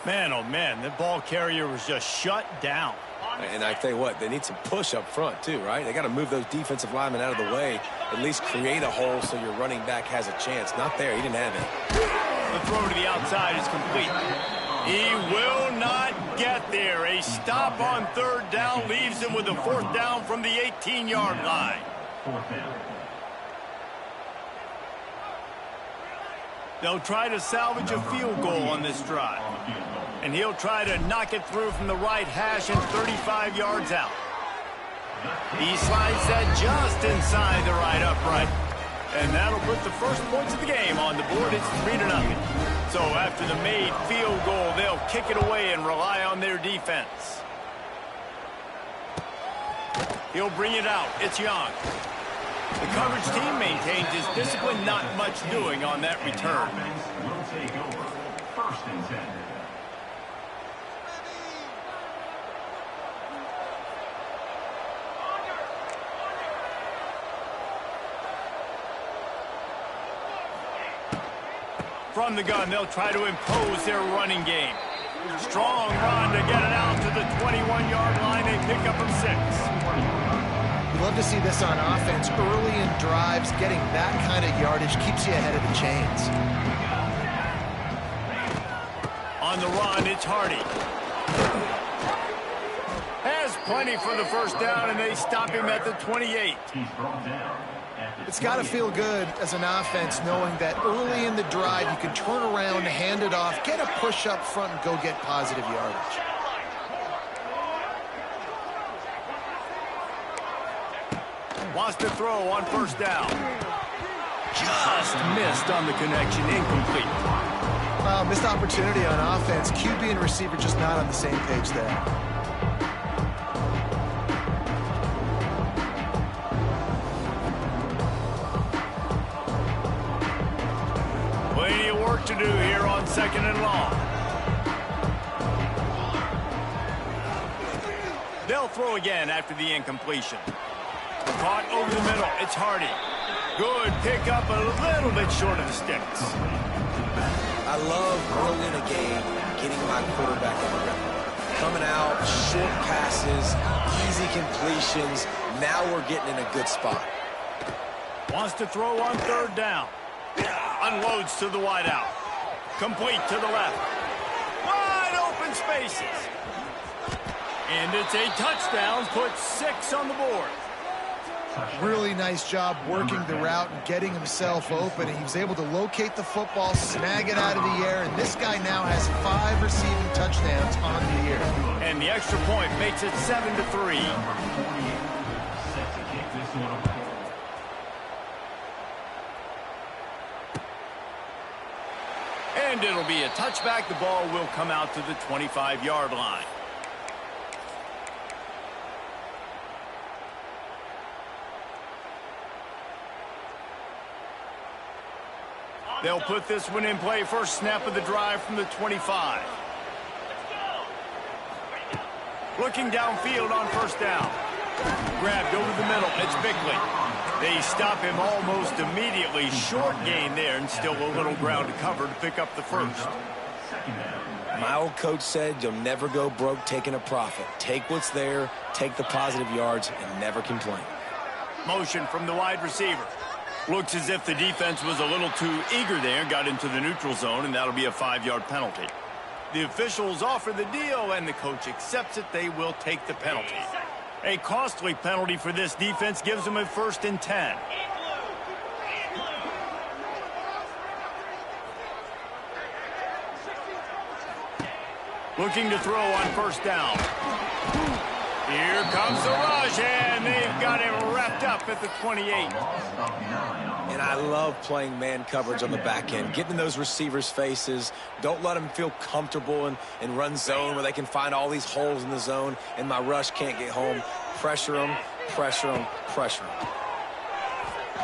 Man, oh man, the ball carrier was just shut down. And I tell you what, they need some push up front too, right? They got to move those defensive linemen out of the way, at least create a hole so your running back has a chance. Not there. He didn't have it. The throw to the outside is complete. He will not get there. A stop on 3rd down leaves him with a 4th down from the 18-yard line. They'll try to salvage a field goal on this drive. And he'll try to knock it through from the right hash and 35 yards out. He slides that just inside the right upright. And that'll put the first points of the game on the board. It's 3-0. So after the made field goal, they'll kick it away and rely on their defense. He'll bring it out. It's Young. The coverage team maintains his discipline, not much doing on that return. Will take over. 1st and 10. From the gun, they'll try to impose their running game. Strong run to get it out to the 21-yard line. They pick up a 6. Love to see this on offense. Early in drives, getting that kind of yardage keeps you ahead of the chains. On the run, it's Hardy. Has plenty for the first down, and they stop him at the 28. He's brought down It's got to feel good as an offense knowing that early in the drive you can turn around, hand it off, get a push up front, and go get positive yardage. Wants to throw on first down. Just missed on the connection, incomplete. Missed opportunity on offense. QB and receiver just not on the same page there. Plenty of work to do here on 2nd and long. They'll throw again after the incompletion. Caught over the middle. It's Hardy. Good pickup, a little bit short of the sticks. I love early in a game getting my quarterback in the rhythm. Coming out, short passes, easy completions. Now we're getting in a good spot. Wants to throw on 3rd down. Unloads to the wide out. Complete to the left. Wide open spaces. And it's a touchdown. Puts 6 on the board. Really nice job working the route and getting himself open. He was able to locate the football, snag it out of the air, and this guy now has 5 receiving touchdowns on the year. And the extra point makes it 7-3. And it'll be a touchback. The ball will come out to the 25-yard line. They'll put this one in play. First snap of the drive from the 25. Looking downfield on first down. Grabbed over the middle. It's Bickley. They stop him almost immediately. Short gain there and still a little ground to cover to pick up the first. My old coach said you'll never go broke taking a profit. Take what's there, take the positive yards, and never complain. Motion from the wide receiver. Looks as if the defense was a little too eager there, got into the neutral zone, and that'll be a 5-yard penalty. The officials offer the deal, and the coach accepts it. They will take the penalty. A costly penalty for this defense gives them a 1st and 10. Looking to throw on first down. Here comes the rush, and they've got him wrapped up at the 28. And I love playing man coverage on the back end, getting in those receivers' faces. Don't let them feel comfortable and run zone where they can find all these holes in the zone, and my rush can't get home. Pressure them, pressure them, pressure them.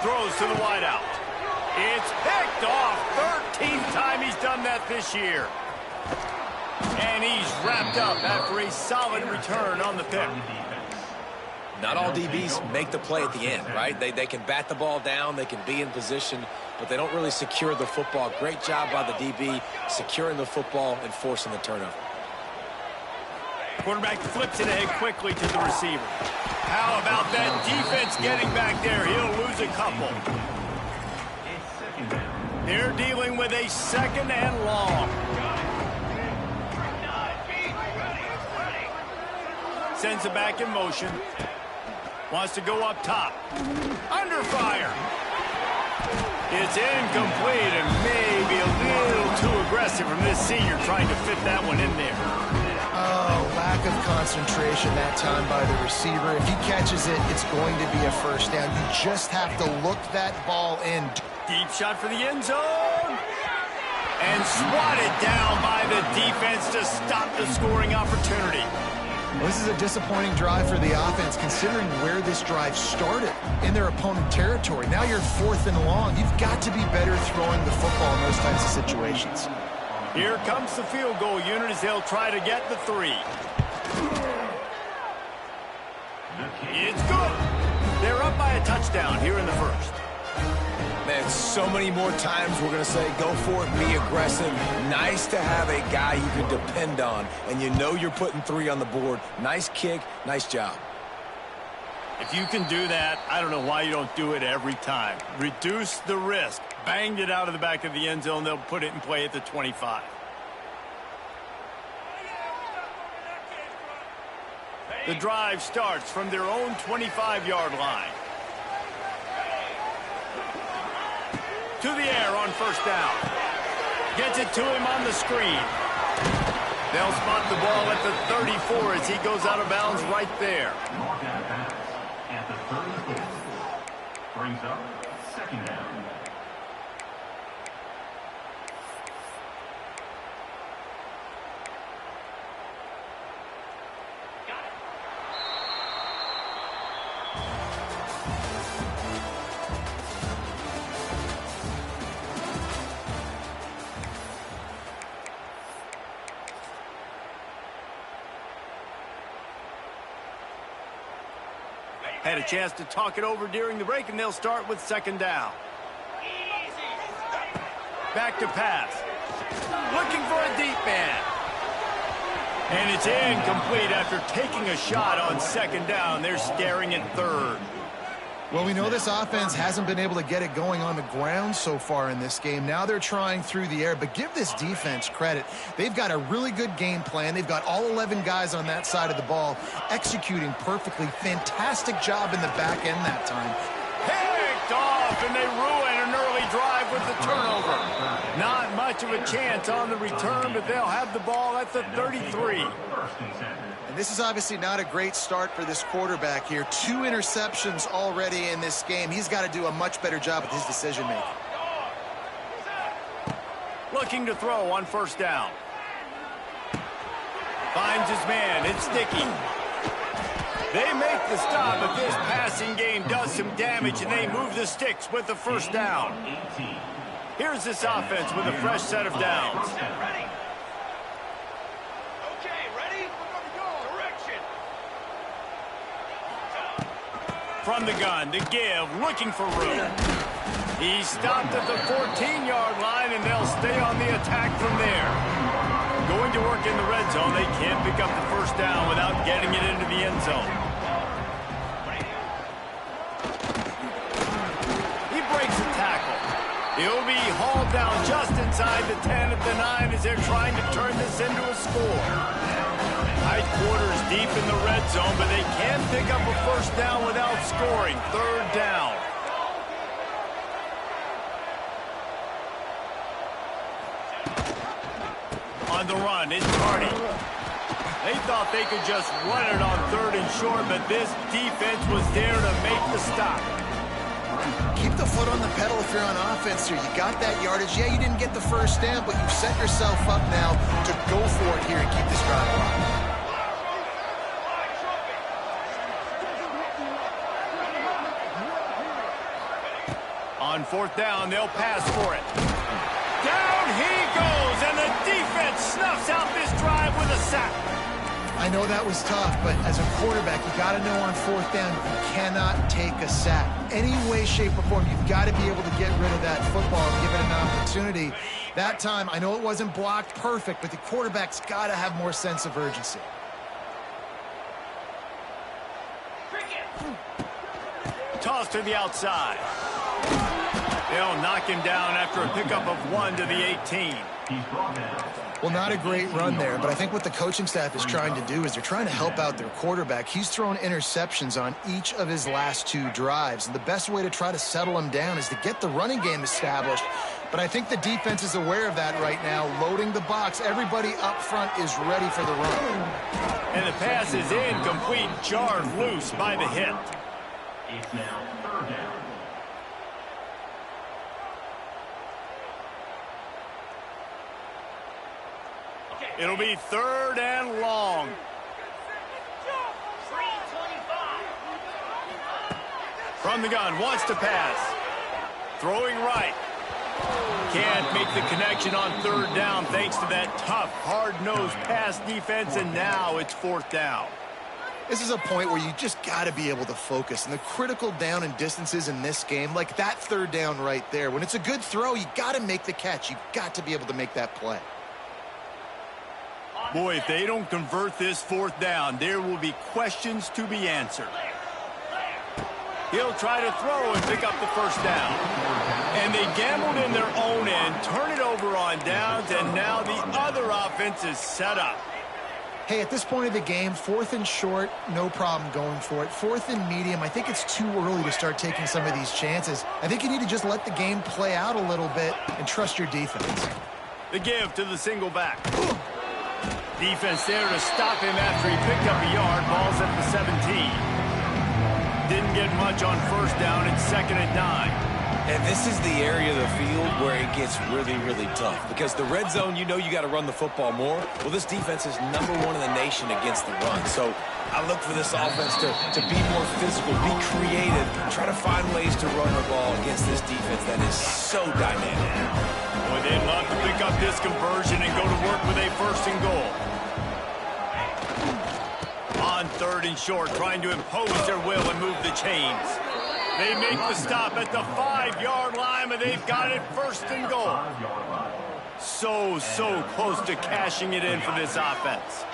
Throws to the wideout. It's picked off. 13th time he's done that this year. And he's wrapped up after a solid return on the pick. Not all DBs make the play at the end, right? They can bat the ball down, they can be in position, but they don't really secure the football. Great job by the DB securing the football and forcing the turnover. Quarterback flips it ahead quickly to the receiver. How about that defense getting back there? He'll lose a couple. They're dealing with a 2nd and long. Sends it back in motion. Wants to go up top. Under fire. It's incomplete and maybe a little too aggressive from this senior trying to fit that one in there. Oh, lack of concentration that time by the receiver. If he catches it, it's going to be a 1st down. You just have to look that ball in. Deep shot for the end zone. And swatted down by the defense to stop the scoring opportunity. Well, this is a disappointing drive for the offense, considering where this drive started, in their opponent territory. Now you're 4th and long. You've got to be better throwing the football in those types of situations. Here comes the field goal unit as they'll try to get the 3. It's good. They're up by a touchdown here in the first. Man, so many more times we're going to say, go for it, be aggressive. Nice to have a guy you can depend on, and you know you're putting 3 on the board. Nice kick, nice job. If you can do that, I don't know why you don't do it every time. Reduce the risk. Banged it out of the back of the end zone. They'll put it in play at the 25. The drive starts from their own 25-yard line. To the air on first down. Gets it to him on the screen. They'll spot the ball at the 34 as he goes out of bounds right there. Mark out of bounds at the 34. Brings up second down. Had a chance to talk it over during the break, and they'll start with second down. Back to pass. Looking for a deep man. And it's incomplete after taking a shot on second down. They're staring at third. Well, we know this offense hasn't been able to get it going on the ground so far in this game. Now they're trying through the air, but give this defense credit. They've got a really good game plan. They've got all 11 guys on that side of the ball executing perfectly. Fantastic job in the back end that time. Picked off, and they ruin an early drive with the turnover. Not much of a chance on the return, but they'll have the ball at the 33. And this is obviously not a great start for this quarterback here. 2 interceptions already in this game. He's got to do a much better job with his decision-making. Looking to throw on first down. Finds his man. It's sticky. They make the stop, but this passing game does some damage, and they move the sticks with the first down. Here's this offense with a fresh set of downs. From the gun, the give, looking for room. He stopped at the 14-yard line, and they'll stay on the attack from there. Going to work in the red zone, they can't pick up the first down without getting it into the end zone. He breaks the tackle. He'll be hauled down just inside the 10 at the 9 as they're trying to turn this into a score. Tight quarters deep in the red zone, but they can't pick up a first down without scoring. Third down. On the run, it's Carney. They thought they could just run it on third and short, but this defense was there to make the stop. Keep the foot on the pedal if you're on offense here. You got that yardage. Yeah, you didn't get the first down, but you've set yourself up now to go for it here and keep this drive alive. On fourth down, they'll pass for it. Down he goes, and the defense snuffs out this drive with a sack. I know that was tough, but as a quarterback, you got to know on fourth down, you cannot take a sack. Any way, shape, or form, you've got to be able to get rid of that football and give it an opportunity. That time, I know it wasn't blocked perfect, but the quarterback's got to have more sense of urgency. Toss to the outside. They'll knock him down after a pickup of 1 to the 18. Well, not a great run there, but I think what the coaching staff is trying to do is they're trying to help out their quarterback. He's thrown interceptions on each of his last 2 drives, and the best way to try to settle him down is to get the running game established. But I think the defense is aware of that right now, loading the box. Everybody up front is ready for the run. And the pass is incomplete, jarred loose by the hit. It's now third down. It'll be third and long. From the gun, wants to pass. Throwing right. Can't make the connection on third down thanks to that tough, hard-nosed pass defense, and now it's fourth down. This is a point where you just got to be able to focus. And the critical down and distances in this game, like that third down right there, when it's a good throw, you got to make the catch. You've got to be able to make that play. Boy, if they don't convert this fourth down, there will be questions to be answered. He'll try to throw and pick up the first down. And they gambled in their own end, turn it over on downs, and now the other offense is set up. Hey, at this point of the game, 4th and short, no problem going for it. 4th and medium, I think it's too early to start taking some of these chances. I think you need to just let the game play out a little bit and trust your defense. The give to the single back. Defense there to stop him after he picked up a yard. Ball's at the 17. Didn't get much on first down. It's 2nd and 9. And this is the area of the field where it gets really, really tough. Because the red zone, you know you got to run the football more. Well, this defense is #1 in the nation against the run. So I look for this offense to be more physical, be creative, try to find ways to run the ball against this defense that is so dynamic. Boy, they'd love to pick up this conversion and go to work with a 1st and goal. On 3rd and short, trying to impose their will and move the chains. They make the stop at the 5-yard line, and they've got it 1st and goal. So close to cashing it in for this offense.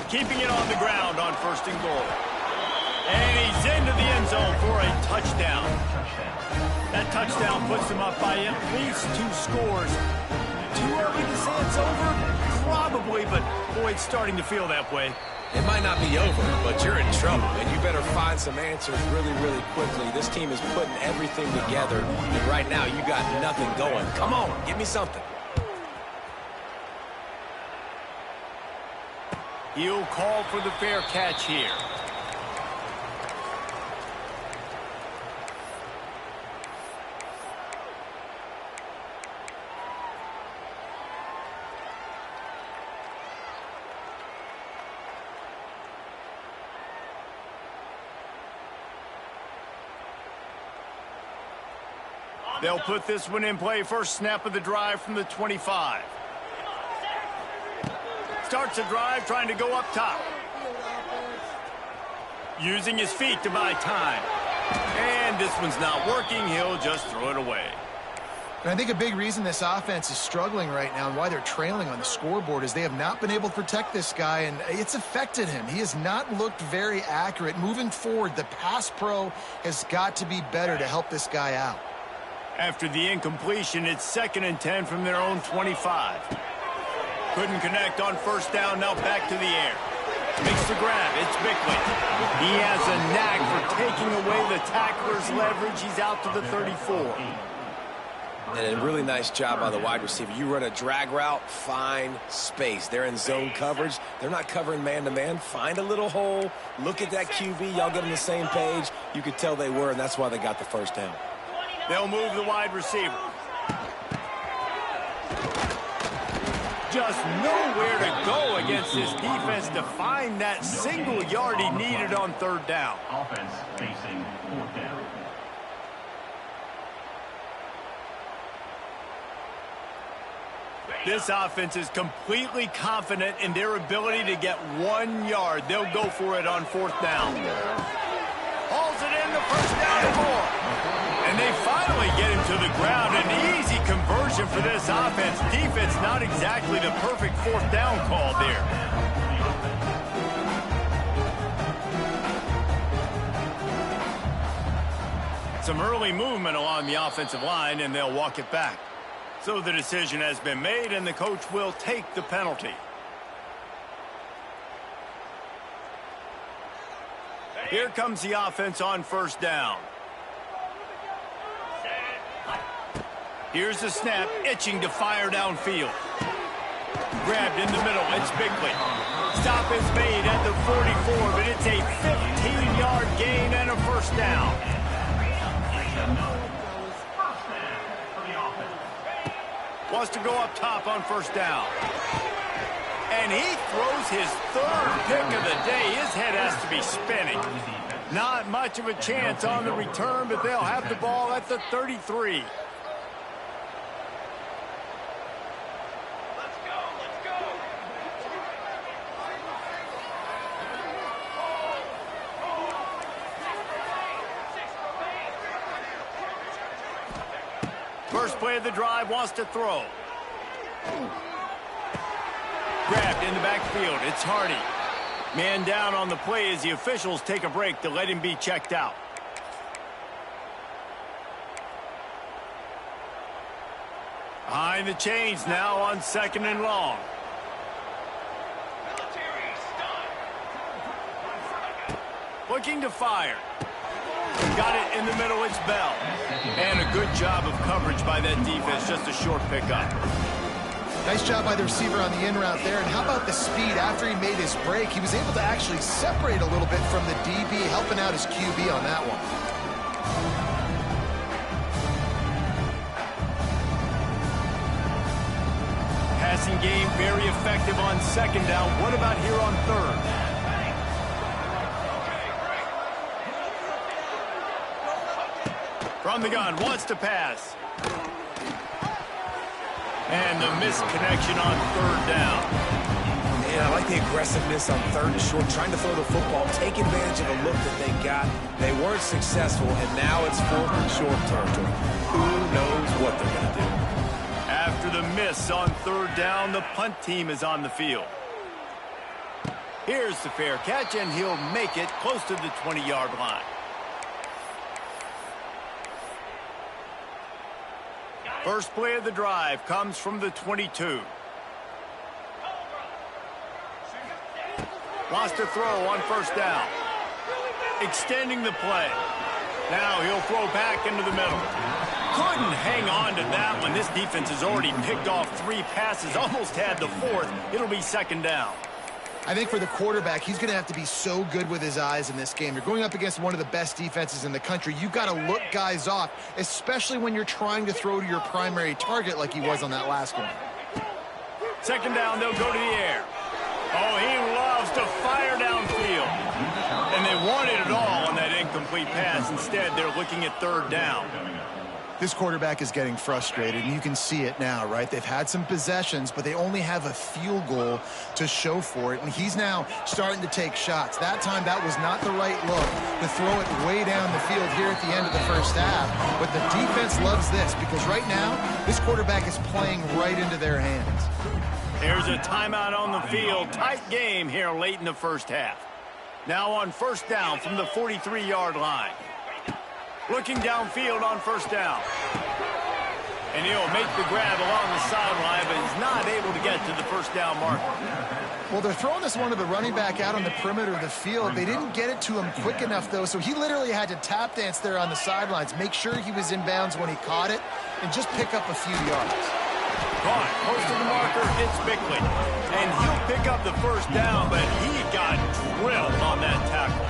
Keeping it on the ground on 1st and goal. And he's into the end zone for a touchdown. That touchdown puts them up by at least 2 scores. Too early to say it's over? Probably, but boy, it's starting to feel that way. It might not be over, but you're in trouble, and you better find some answers really, really quickly. This team is putting everything together, and right now you got nothing going. Come on, give me something. He'll call for the fair catch here. They'll put this one in play. First snap of the drive from the 25. Starts the drive trying to go up top. Using his feet to buy time. And this one's not working. He'll just throw it away. And I think a big reason this offense is struggling right now and why they're trailing on the scoreboard is they have not been able to protect this guy, and it's affected him. He has not looked very accurate. Moving forward, the pass pro has got to be better to help this guy out. After the incompletion, it's 2nd and 10 from their own 25. Couldn't connect on 1st down, now back to the air. Makes the grab, it's Bickley. He has a knack for taking away the tackler's leverage. He's out to the 34. And a really nice job by the wide receiver. You run a drag route, find space. They're in zone coverage. They're not covering man-to-man. Find a little hole. Look at that QB. Y'all get on the same page. You could tell they were, and that's why they got the 1st down. They'll move the wide receiver. Just nowhere to go against this defense to find that single yard he needed on 3rd down. Offense facing 4th down. This offense is completely confident in their ability to get 1 yard. They'll go for it on 4th down. Hauls it in the 1st down and more. And they finally get him to the ground. An easy conversion for this offense. Defense not exactly the perfect 4th down call there. Some early movement along the offensive line, and they'll walk it back. So the decision has been made, and the coach will take the penalty. Here comes the offense on 1st down. Here's the snap, itching to fire downfield. Grabbed in the middle, it's Bickley. Stop is made at the 44, but it's a 15-yard gain and a 1st down. Wants to go up top on 1st down. And he throws his 3rd pick of the day. His head has to be spinning. Not much of a chance on the return, but they'll have the ball at the 33. First play of the drive, wants to throw. Grabbed in the backfield, it's Hardy. Man down on the play as the officials take a break to let him be checked out. Behind the chains now on 2nd and long. Looking to fire. Got it in the middle, it's Bell. And a good job of coverage by that defense, just a short pickup. Nice job by the receiver on the in route there. And how about the speed? After he made his break, he was able to actually separate a little bit from the DB, helping out his QB on that one. Passing game very effective on 2nd down. What about here on 3rd? From the gun, wants to pass. And the missed connection on 3rd down. Yeah, I like the aggressiveness on 3rd and short, trying to throw the football, take advantage of a look that they got. They weren't successful, and now it's 4th and short territory. Who knows what they're going to do? After the miss on 3rd down, the punt team is on the field. Here's the fair catch, and he'll make it close to the 20-yard line. First play of the drive comes from the 22. Wants to throw on 1st down. Extending the play. Now he'll throw back into the middle. Couldn't hang on to that one. This defense has already picked off 3 passes, almost had the 4th. It'll be 2nd down. I think for the quarterback, he's going to have to be so good with his eyes in this game. You're going up against one of the best defenses in the country. You've got to look guys off, especially when you're trying to throw to your primary target like he was on that last one. 2nd down, they'll go to the air. Oh, he loves to fire downfield. And they wanted it all on that incomplete pass. Instead, they're looking at 3rd down. This quarterback is getting frustrated, and you can see it now, right? They've had some possessions, but they only have a field goal to show for it, and he's now starting to take shots. That time, that was not the right look to throw it way down the field here at the end of the 1st half, but the defense loves this because right now, this quarterback is playing right into their hands. There's a timeout on the field. Tight game here late in the 1st half. Now on 1st down from the 43-yard line. Looking downfield on 1st down. And he'll make the grab along the sideline, but he's not able to get to the 1st down marker. Well, they're throwing this one to the running back out on the perimeter of the field. They didn't get it to him quick enough, though, so he literally had to tap dance there on the sidelines, make sure he was in bounds when he caught it, and just pick up a few yards. Caught, close to the marker, it's Bickley. And he'll pick up the 1st down, but he got drilled on that tackle.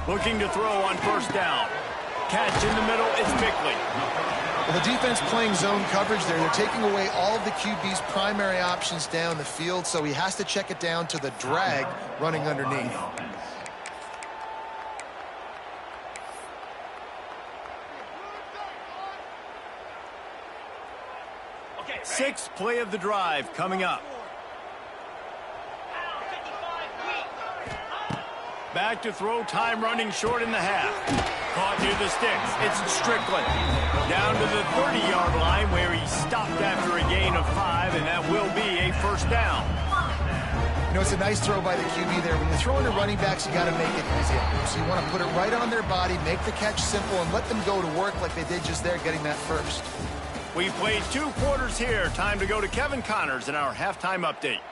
Looking to throw on 1st down. Catch in the middle, it's Bickley. Well, the defense playing zone coverage there. They're taking away all of the QB's primary options down the field, so he has to check it down to the drag running underneath. Sixth play of the drive coming up. Back to throw, time running short in the half. Caught near the sticks. It's Strickland. Down to the 30-yard line where he stopped after a gain of 5, and that will be a 1st down. You know, it's a nice throw by the QB there. When you're throwing to running backs, you got to make it easy. So you want to put it right on their body, make the catch simple, and let them go to work like they did just there, getting that 1st. We played 2 quarters here. Time to go to Kevin Connors in our halftime update.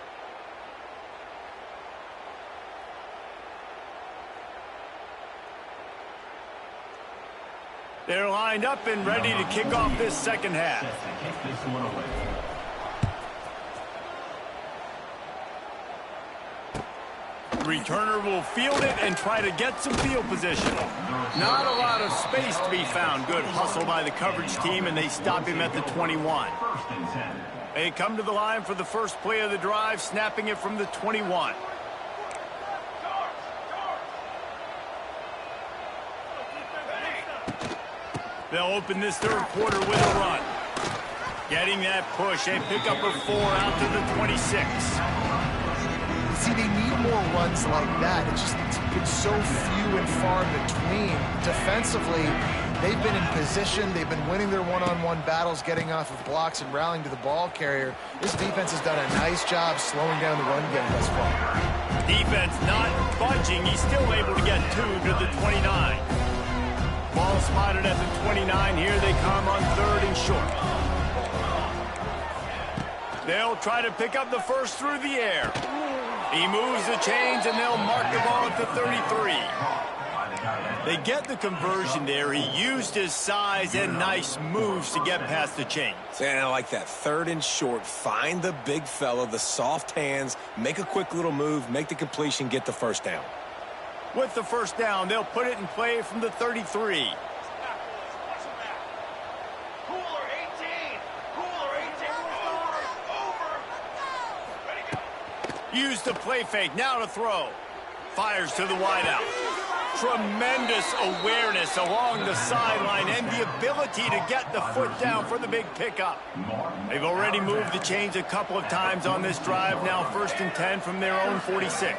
They're lined up and ready to kick off this 2nd half. Returner will field it and try to get some field position. Not a lot of space to be found. Good hustle by the coverage team, and they stop him at the 21. They come to the line for the 1st play of the drive, snapping it from the 21. They'll open this 3rd quarter with a run. Getting that push, a pickup of 4 out to the 26. See, they need more runs like that. It's been so few and far between. Defensively, they've been in position. They've been winning their one-on-one battles, getting off of blocks and rallying to the ball carrier. This defense has done a nice job slowing down the run game thus far. Defense not budging. He's still able to get 2 to the 29. Ball spotted at the 29. Here they come on 3rd and short. They'll try to pick up the first through the air. He moves the chains, and they'll mark the ball at the 33. They get the conversion there. He used his size and nice moves to get past the chains. And I like that. 3rd and short. Find the big fella, the soft hands, make a quick little move, make the completion, get the first down. With the first down, they'll put it in play from the 33. Use the play fake, now to throw. Fires to the wideout. Tremendous awareness along the sideline and the ability to get the foot down for the big pickup. They've already moved the chains a couple of times on this drive. Now 1st and 10 from their own 46.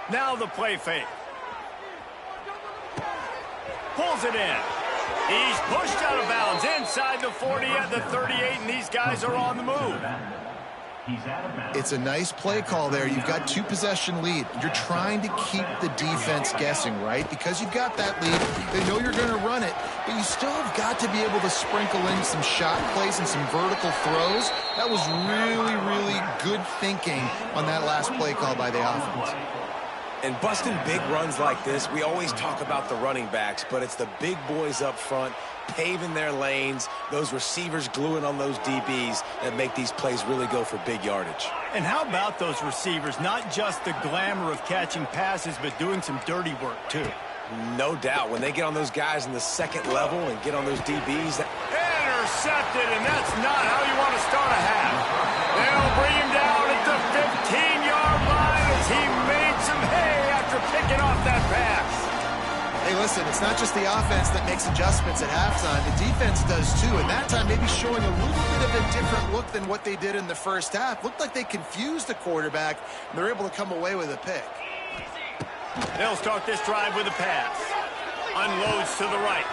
Now the play fake. Pulls it in. He's pushed out of bounds inside the 40 at the 38, and these guys are on the move. It's a nice play call there. You've got 2-possession lead. You're trying to keep the defense guessing, right? Because you've got that lead, they know you're going to run it, but you still have got to be able to sprinkle in some shot plays and some vertical throws. That was really, really good thinking on that last play call by the offense. And busting big runs like this, we always talk about the running backs, but it's the big boys up front paving their lanes, those receivers gluing on those DBs that make these plays really go for big yardage. And how about those receivers? Not just the glamour of catching passes, but doing some dirty work, too. No doubt. When they get on those guys in the 2nd level and get on those DBs. Intercepted, and that's not how you want to start a half. They'll bring him down at the 15-yard line as he made some hay after picking off that pass. Hey, listen, it's not just the offense that makes adjustments at halftime. The defense does, too, and that time maybe showing a little bit of a different look than what they did in the first half. Looked like they confused the quarterback, and they're able to come away with a pick. They'll start this drive with a pass. Unloads to the right.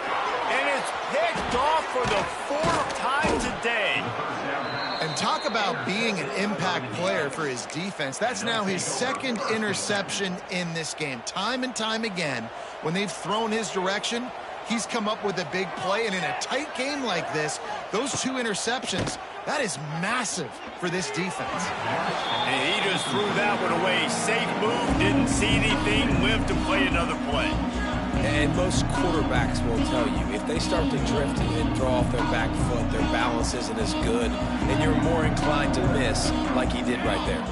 And it's picked off for the 4th time today. And talk about being an impact player for his defense. That's now his 2nd interception in this game. Time and time again, when they've thrown his direction, he's come up with a big play. And in a tight game like this, those 2 interceptions, that is massive for this defense. And he just threw that one away. Safe move, didn't see anything, lived to play another play. And most quarterbacks will tell you, if they start to drift and throw off their back foot, their balance isn't as good, and you're more inclined to miss like he did right there.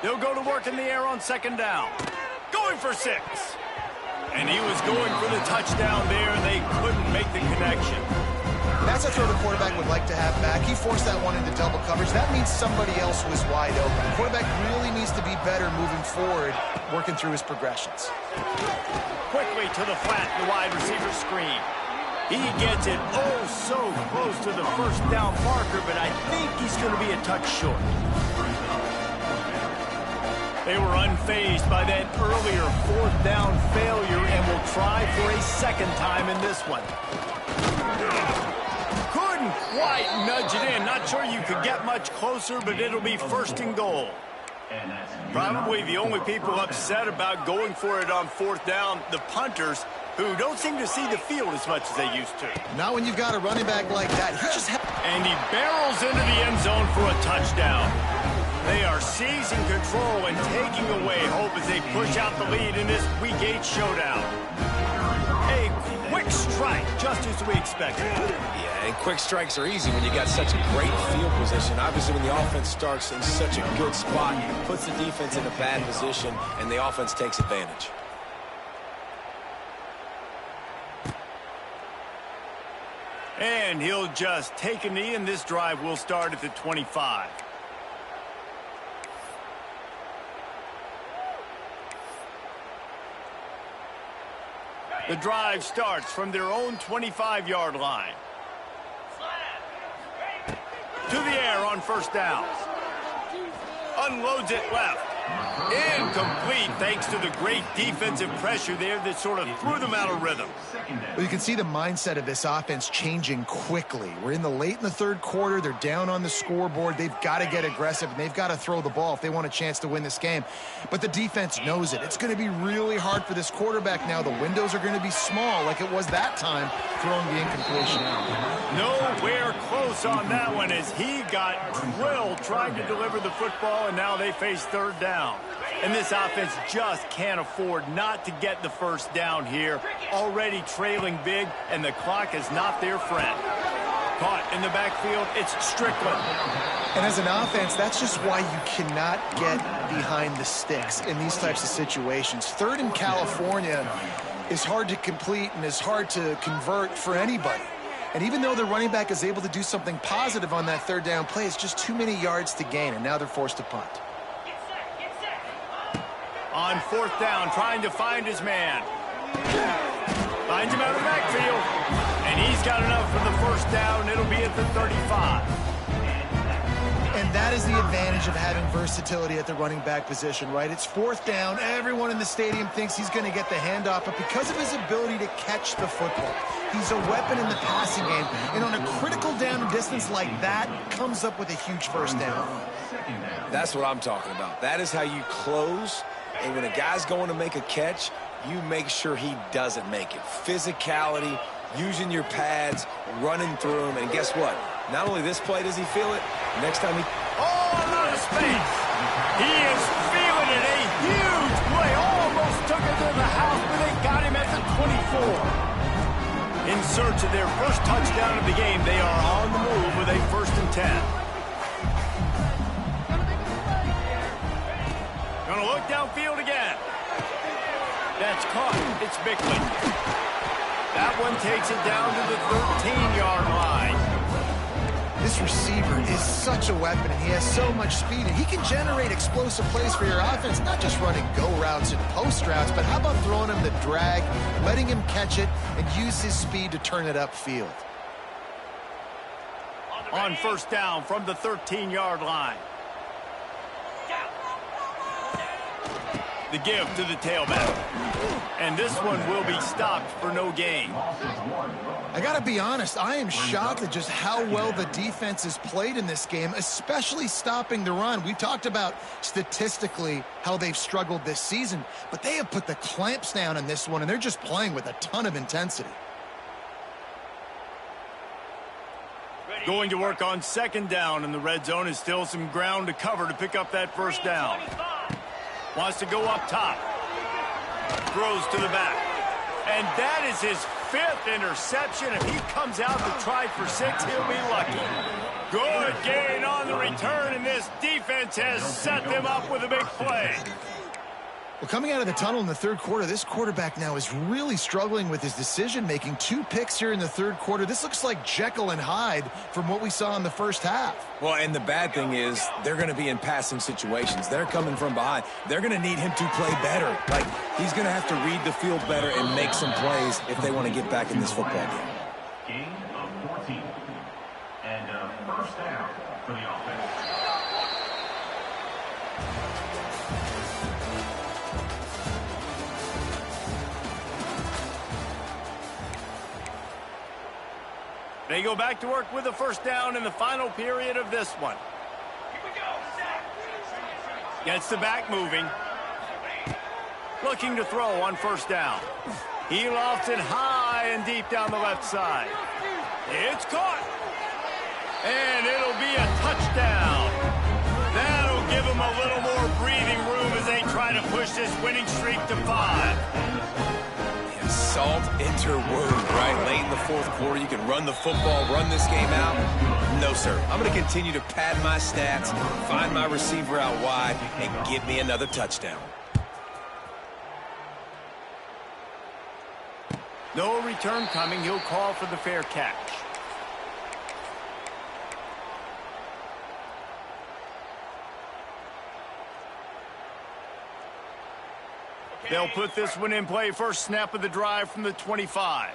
They'll go to work in the air on 2nd down. Going for 6. And he was going for the touchdown there, and they couldn't make the connection. That's a throw the quarterback would like to have back. He forced that one into double coverage. That means somebody else was wide open. The quarterback really needs to be better moving forward, working through his progressions. Quickly to the flat, the wide receiver screen. He gets it oh so close to the 1st down marker, but I think he's going to be a touch short. They were unfazed by that earlier 4th down failure and will try for a 2nd time in this one. Couldn't quite nudge it in. Not sure you could get much closer, but it'll be 1st and goal. Probably the only people upset about going for it on 4th down, the punters, who don't seem to see the field as much as they used to. Not when you've got a running back like that. And he barrels into the end zone for a touchdown. They are seizing control and taking away hope as they push out the lead in this Week 8 showdown. A quick strike, just as we expected. Yeah, and quick strikes are easy when you got such a great field position. Obviously, when the offense starts in such a good spot, puts the defense in a bad position, and the offense takes advantage. And he'll just take a knee, and this drive will start at the 25. The drive starts from their own 25-yard line. To the air on 1st down. Unloads it left. Incomplete thanks to the great defensive pressure there that sort of threw them out of rhythm. Well, you can see the mindset of this offense changing quickly. We're late in the third quarter. They're down on the scoreboard. They've got to get aggressive, and they've got to throw the ball if they want a chance to win this game. But the defense knows it. It's going to be really hard for this quarterback now. The windows are going to be small like it was that time, throwing the incompletion out. Nowhere close on that one as he got drilled trying to deliver the football, and now they face third down. And this offense just can't afford not to get the first down here. Already trailing big, and the clock is not their friend. Caught in the backfield, it's Strickland. And as an offense, that's just why you cannot get behind the sticks in these types of situations. Third in California is hard to complete and is hard to convert for anybody. And even though the running back is able to do something positive on that third down play, it's just too many yards to gain, and now they're forced to punt. On fourth down, trying to find his man. Finds him out of the backfield. And he's got enough for the first down. It'll be at the 35. And that is the advantage of having versatility at the running back position, right? It's fourth down. Everyone in the stadium thinks he's going to get the handoff, but because of his ability to catch the football, he's a weapon in the passing game. And on a critical down and distance like that, comes up with a huge first down. That's what I'm talking about. That is how you close. And when a guy's going to make a catch, you make sure he doesn't make it. Physicality, using your pads, running through him. And guess what? Not only this play does he feel it, next time he... Oh, out of space. He is feeling it. A huge play. Almost took it to the house, but they got him at the 24. In search of their first touchdown of the game, they are on the move with a 1st and 10. Gonna look downfield again. That's caught. It's Bickley. That one takes it down to the 13-yard line. This receiver is such a weapon, and he has so much speed, and he can generate explosive plays for your offense, not just running go routes and post routes, but how about throwing him the drag, letting him catch it, and use his speed to turn it upfield. On first down from the 13-yard line. The give to the tailback. And this one will be stopped for no gain. I got to be honest, I am shocked at just how well the defense has played in this game, especially stopping the run. We talked about statistically how they've struggled this season, but they have put the clamps down in this one, and they're just playing with a ton of intensity. Going to work on second down, and the red zone is still some ground to cover to pick up that first down. Wants to go up top. Throws to the back. And that is his 5th interception. If he comes out to try for 6, he'll be lucky. Good gain on the return, and this defense has set them up with a big play. Well, coming out of the tunnel in the third quarter, this quarterback now is really struggling with his decision-making. 2 picks here in the third quarter. This looks like Jekyll and Hyde from what we saw in the first half. Well, and the bad thing is they're going to be in passing situations. They're coming from behind. They're going to need him to play better. Like, he's going to have to read the field better and make some plays if they want to get back in this football game. Gain of 14. And first down for the offense. They go back to work with a first down in the final period of this one. Gets the back moving. Looking to throw on first down. He lofts it high and deep down the left side. It's caught. And it'll be a touchdown. That'll give them a little more breathing room as they try to push this winning streak to 5. Salt into wound, right? Late in the fourth quarter, you can run the football, run this game out. No, sir. I'm going to continue to pad my stats, find my receiver out wide, and get me another touchdown. No return coming. He'll call for the fair catch. They'll put this one in play. First snap of the drive from the 25.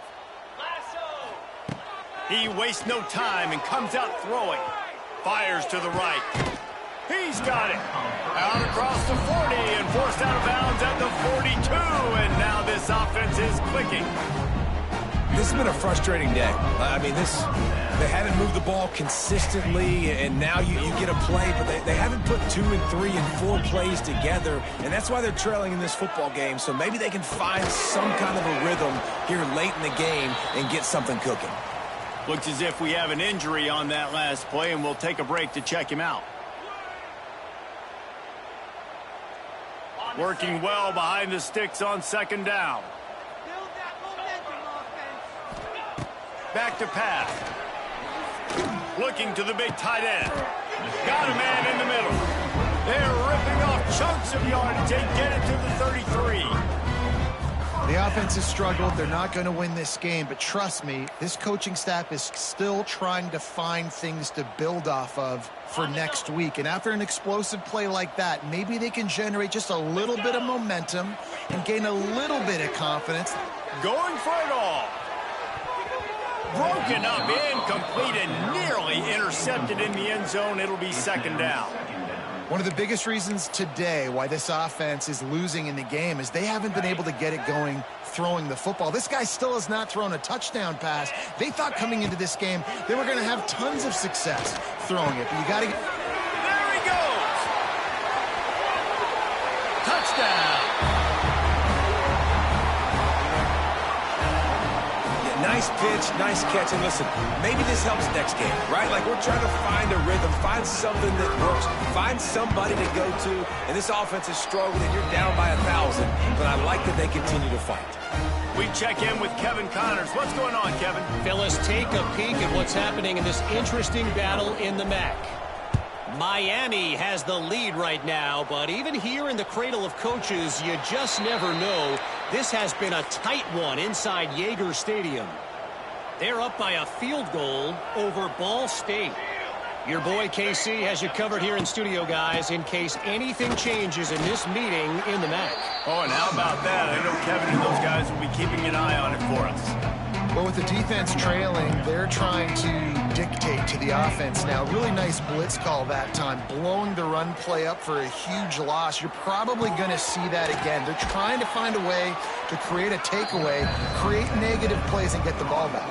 He wastes no time and comes out throwing. Fires to the right. He's got it. Out across the 40 and forced out of bounds at the 42. And now this offense is clicking. This has been a frustrating day. I mean, they haven't moved the ball consistently, and now you get a play, but they haven't put 2 and 3 and 4 plays together, and that's why they're trailing in this football game. So maybe they can find some kind of a rhythm here late in the game and get something cooking. Looks as if we have an injury on that last play, and we'll take a break to check him out. Working well behind the sticks on second down. Back to pass. Looking to the big tight end. Got a man in the middle. They're ripping off chunks of yardage. They get it to the 33. The offense has struggled. They're not going to win this game, but trust me, this coaching staff is still trying to find things to build off of for next week. And after an explosive play like that, maybe they can generate just a little bit of momentum and gain a little bit of confidence. Going for it all. Broken up, incomplete, and nearly intercepted in the end zone. It'll be second down. One of the biggest reasons today why this offense is losing in the game is they haven't been able to get it going throwing the football. This guy still has not thrown a touchdown pass. They thought coming into this game they were going to have tons of success throwing it, but you got to get... There he goes! Touchdown! Nice pitch, nice catch, and listen, maybe this helps next game, right? Like, we're trying to find a rhythm, find something that works, find somebody to go to, and this offense is struggling, and you're down by 1,000, but I like that they continue to fight. We check in with Kevin Connors. What's going on, Kevin? Fellas, take a peek at what's happening in this interesting battle in the MAC. Miami has the lead right now, but even here in the cradle of coaches, you just never know. This has been a tight one inside Yager Stadium. They're up by a field goal over Ball State. Your boy KC has you covered here in studio, guys, in case anything changes in this meeting in the MAC. Oh, and how about that? I know Kevin and those guys will be keeping an eye on it for us. Well, with the defense trailing, they're trying to dictate to the offense now. Really nice blitz call that time, blowing the run play up for a huge loss. You're probably going to see that again. They're trying to find a way to create a takeaway, create negative plays, and get the ball back.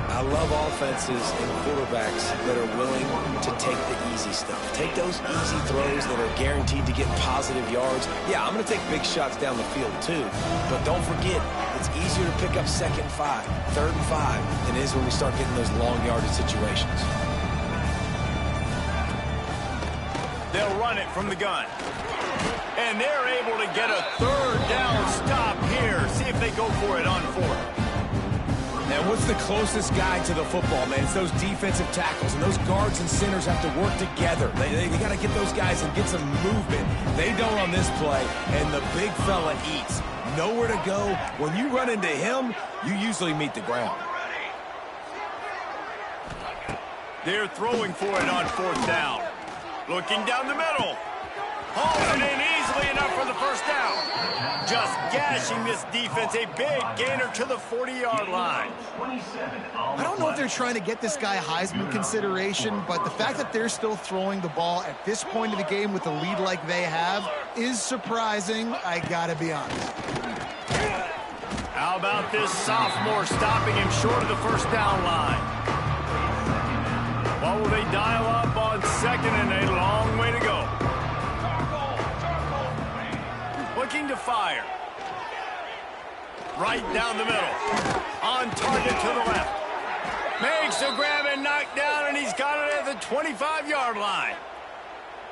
I love offenses and quarterbacks that are willing to take the easy stuff. Take those easy throws that are guaranteed to get positive yards. Yeah, I'm going to take big shots down the field too, but don't forget, it's easier to pick up 2nd and 5, 3rd and 5 than it is when we start getting those long yardage situations. They'll run it from the gun. And they're able to get a 3rd down stop here. See if they go for it on 4th. And what's the closest guy to the football, man? It's those defensive tackles, and those guards and centers have to work together. They got to get those guys and get some movement. They don't on this play, and the big fella eats. Nowhere to go. When you run into him, you usually meet the ground. They're throwing for it on 4th down. Looking down the middle. Hauls it in easily enough for the 1st down. Just gashing this defense. A big gainer to the 40-yard line. I don't know if they're trying to get this guy Heisman consideration, but the fact that they're still throwing the ball at this point of the game with a lead like they have is surprising, I gotta be honest. How about this sophomore stopping him short of the 1st down line? What will they dial up on 2nd and a long way to go? Looking to fire. Right down the middle. On target to the left. Makes a grab and knocked down, and he's got it at the 25-yard line.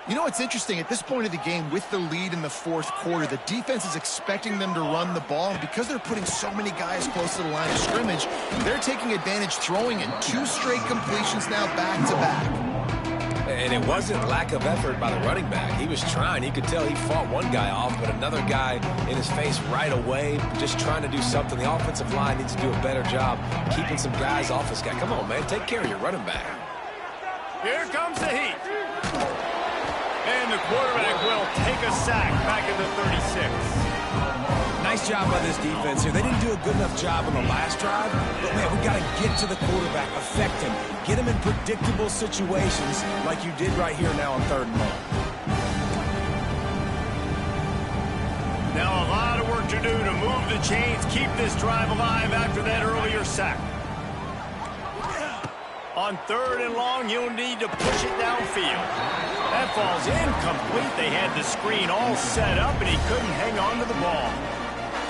You know, it's interesting. At this point of the game, with the lead in the 4th quarter, the defense is expecting them to run the ball. And because they're putting so many guys close to the line of scrimmage, they're taking advantage, throwing in 2 straight completions now back-to-back. And it wasn't lack of effort by the running back. He was trying. You could tell he fought one guy off, but another guy in his face right away, just trying to do something. The offensive line needs to do a better job keeping some guys off this guy. Come on, man. Take care of your running back. Here comes the heat. And the quarterback will take a sack back at the 36. Nice job by this defense here. They didn't do a good enough job on the last drive, but, man, we got to get to the quarterback, affect him, get him in predictable situations like you did right here now on 3rd and long. Now a lot of work to do to move the chains, keep this drive alive after that earlier sack. On 3rd and long, you'll need to push it downfield. That falls incomplete. They had the screen all set up, and he couldn't hang on to the ball.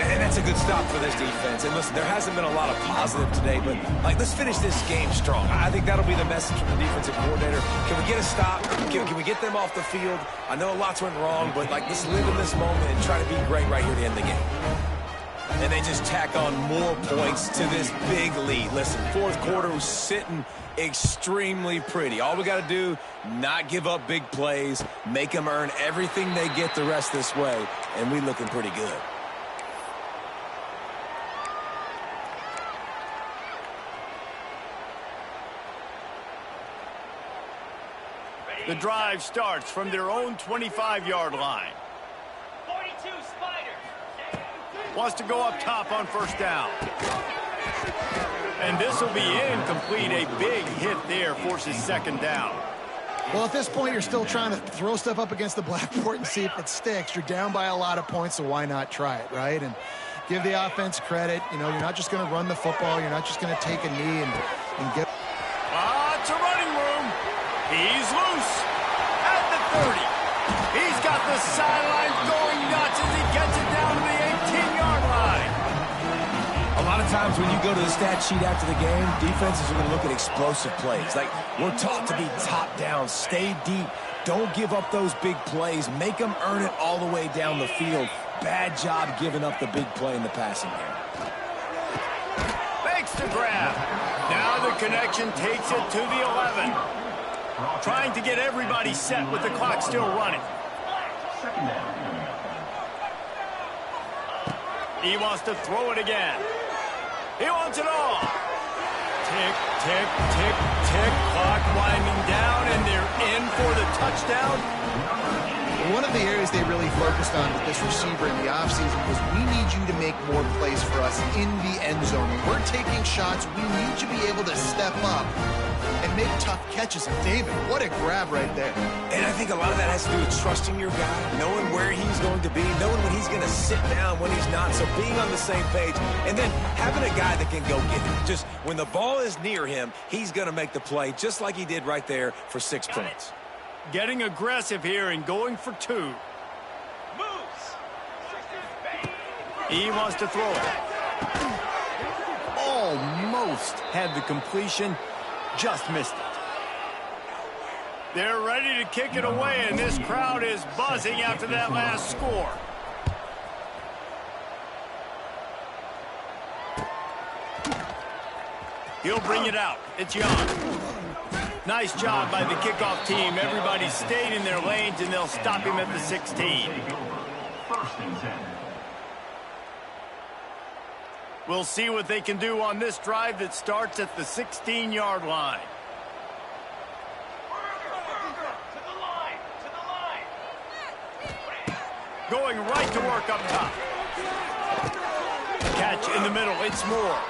And that's a good stop for this defense. And listen, there hasn't been a lot of positive today, but let's finish this game strong. I think that'll be the message from the defensive coordinator. Can we get a stop? Can we get them off the field? I know lots went wrong, but let's live in this moment and try to be great right here to end the game. And they just tack on more points to this big lead. Listen, 4th quarter was sitting extremely pretty. All we got to do, not give up big plays, make them earn everything they get the rest this way, and we looking pretty good. The drive starts from their own 25-yard line. 42 Spiders. Wants to go up top on 1st down. And this will be incomplete. A big hit there forces 2nd down. Well, at this point, you're still trying to throw stuff up against the blackboard and see if it sticks. You're down by a lot of points, so why not try it, right? And give the offense credit. You know, you're not just going to run the football. You're not just going to take a knee and get... It's a running room. He's loose at the 30. He's got the sideline going nuts as he gets it down to the 18-yard line. A lot of times when you go to the stat sheet after the game, defenses are going to look at explosive plays. Like, we're taught to be top down, stay deep, don't give up those big plays, make them earn it all the way down the field. Bad job giving up the big play in the passing game. Makes the grab. Now the connection takes it to the 11. Trying to get everybody set with the clock still running. He wants to throw it again. He wants it all. Tick, tick, tick, tick. Clock winding down, and they're in for the touchdown. One of the areas they really focused on with this receiver in the offseason was we need you to make more plays for us in the end zone. When we're taking shots, we need you to be able to step up and make tough catches. And David, what a grab right there. And I think a lot of that has to do with trusting your guy, knowing where he's going to be, knowing when he's going to sit down, when he's not. So being on the same page, and then having a guy that can go get it. Just when the ball is near him, he's going to make the play just like he did right there for 6 points. Getting aggressive here and going for 2. Moves. He wants to throw it. Almost had the completion, just missed it. They're ready to kick it away, and this crowd is buzzing after that last score. He'll bring it out. It's Young. Nice job by the kickoff team. Everybody stayed in their lanes, and they'll stop him at the 16. We'll see what they can do on this drive that starts at the 16-yard line. Going right to work up top. Catch in the middle. It's Moore.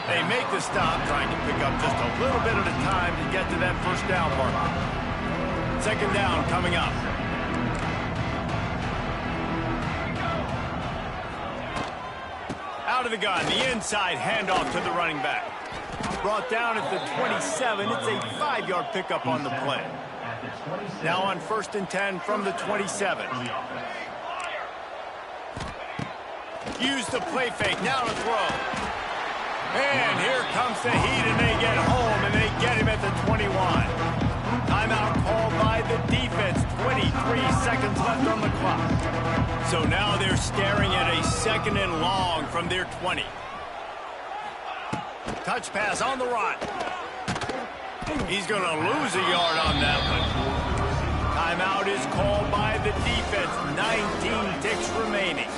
They make the stop, trying to pick up just a little bit at a time to get to that 1st down marker. 2nd down coming up. Out of the gun, the inside handoff to the running back. Brought down at the 27. It's a 5-yard pickup on the play. Now on 1st and 10 from the 27. Use the play fake, now to throw. And here comes the heat, and they get home, and they get him at the 21. Timeout called by the defense. 23 seconds left on the clock. So now they're staring at a 2nd and long from their 20. Touch pass on the run. He's going to lose a yard on that one. Timeout is called by the defense. 19 ticks remaining.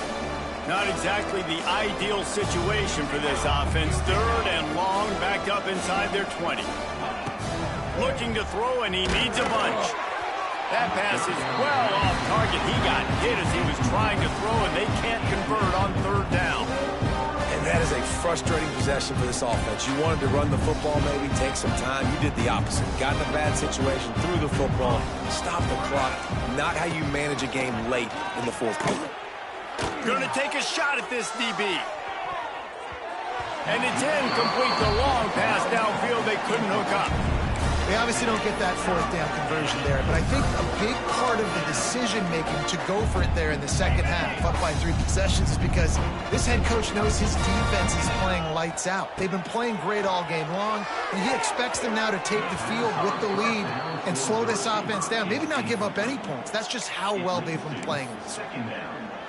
Not exactly the ideal situation for this offense. 3rd and long, backed up inside their 20. Looking to throw, and he needs a bunch. That pass is well off target. He got hit as he was trying to throw, and they can't convert on 3rd down. frustrating possession for this offense. You wanted to run the football, maybe take some time. You did the opposite. Got in a bad situation, threw the football, stopped the clock. Not how you manage a game late in the fourth quarter. Going to take a shot at this DB. And it's incomplete. The long pass downfield. They couldn't hook up. They obviously don't get that fourth down conversion there, but I think a big part of the decision-making to go for it there in the second half, up by 3 possessions, is because this head coach knows his defense is playing lights out. They've been playing great all game long, and he expects them now to take the field with the lead and slow this offense down. Maybe not give up any points. That's just how well they've been playing this week.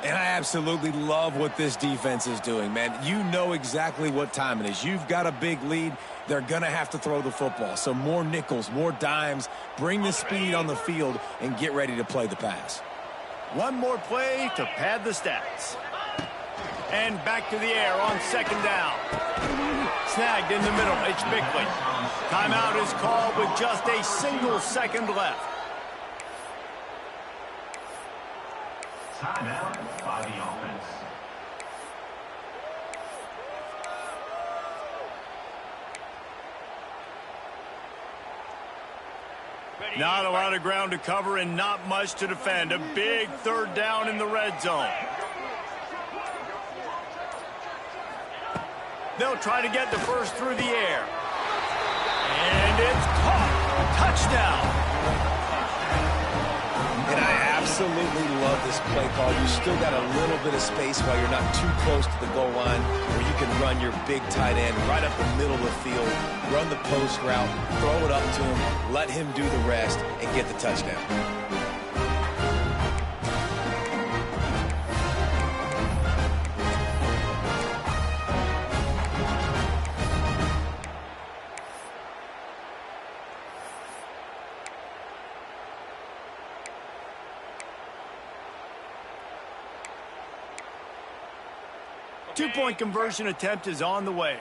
And I absolutely love what this defense is doing, man. You know exactly what time it is. You've got a big lead. They're going to have to throw the football. So more nickels, more dimes, bring the speed on the field, and get ready to play the pass. One more play to pad the stats. And back to the air on second down. Snagged in the middle. It's Bickley. Timeout is called with just a single second left. Timeout by the offense. Not a lot of ground to cover and not much to defend. A big third down in the red zone. They'll try to get the first through the air. And it's caught. Touchdown. And I absolutely love this play call. You still got a little bit of space while you're not too close to the goal line where you can run your big tight end right up the middle of the field, run the post route, throw it up to him, let him do the rest, and get the touchdown. 2-point conversion attempt is on the way.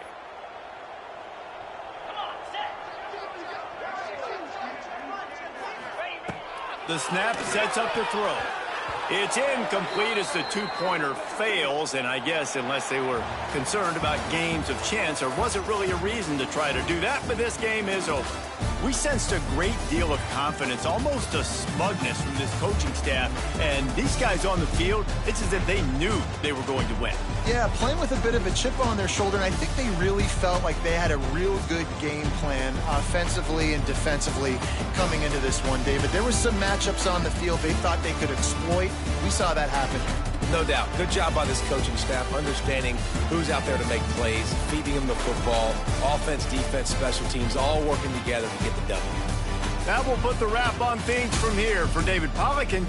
The snap sets up the throw. It's incomplete as the two-pointer fails, and I guess unless they were concerned about games of chance, there wasn't really a reason to try to do that, but this game is over. We sensed a great deal of confidence, almost a smugness from this coaching staff, and these guys on the field, it's as if they knew they were going to win. Yeah, playing with a bit of a chip on their shoulder, and I think they really felt like they had a real good game plan offensively and defensively coming into this one, David. There were some matchups on the field they thought they could exploit. We saw that happen. No doubt. Good job by this coaching staff, understanding who's out there to make plays, feeding them the football, offense, defense, special teams, all working together to get the W. That will put the wrap on things from here. For David Pollack and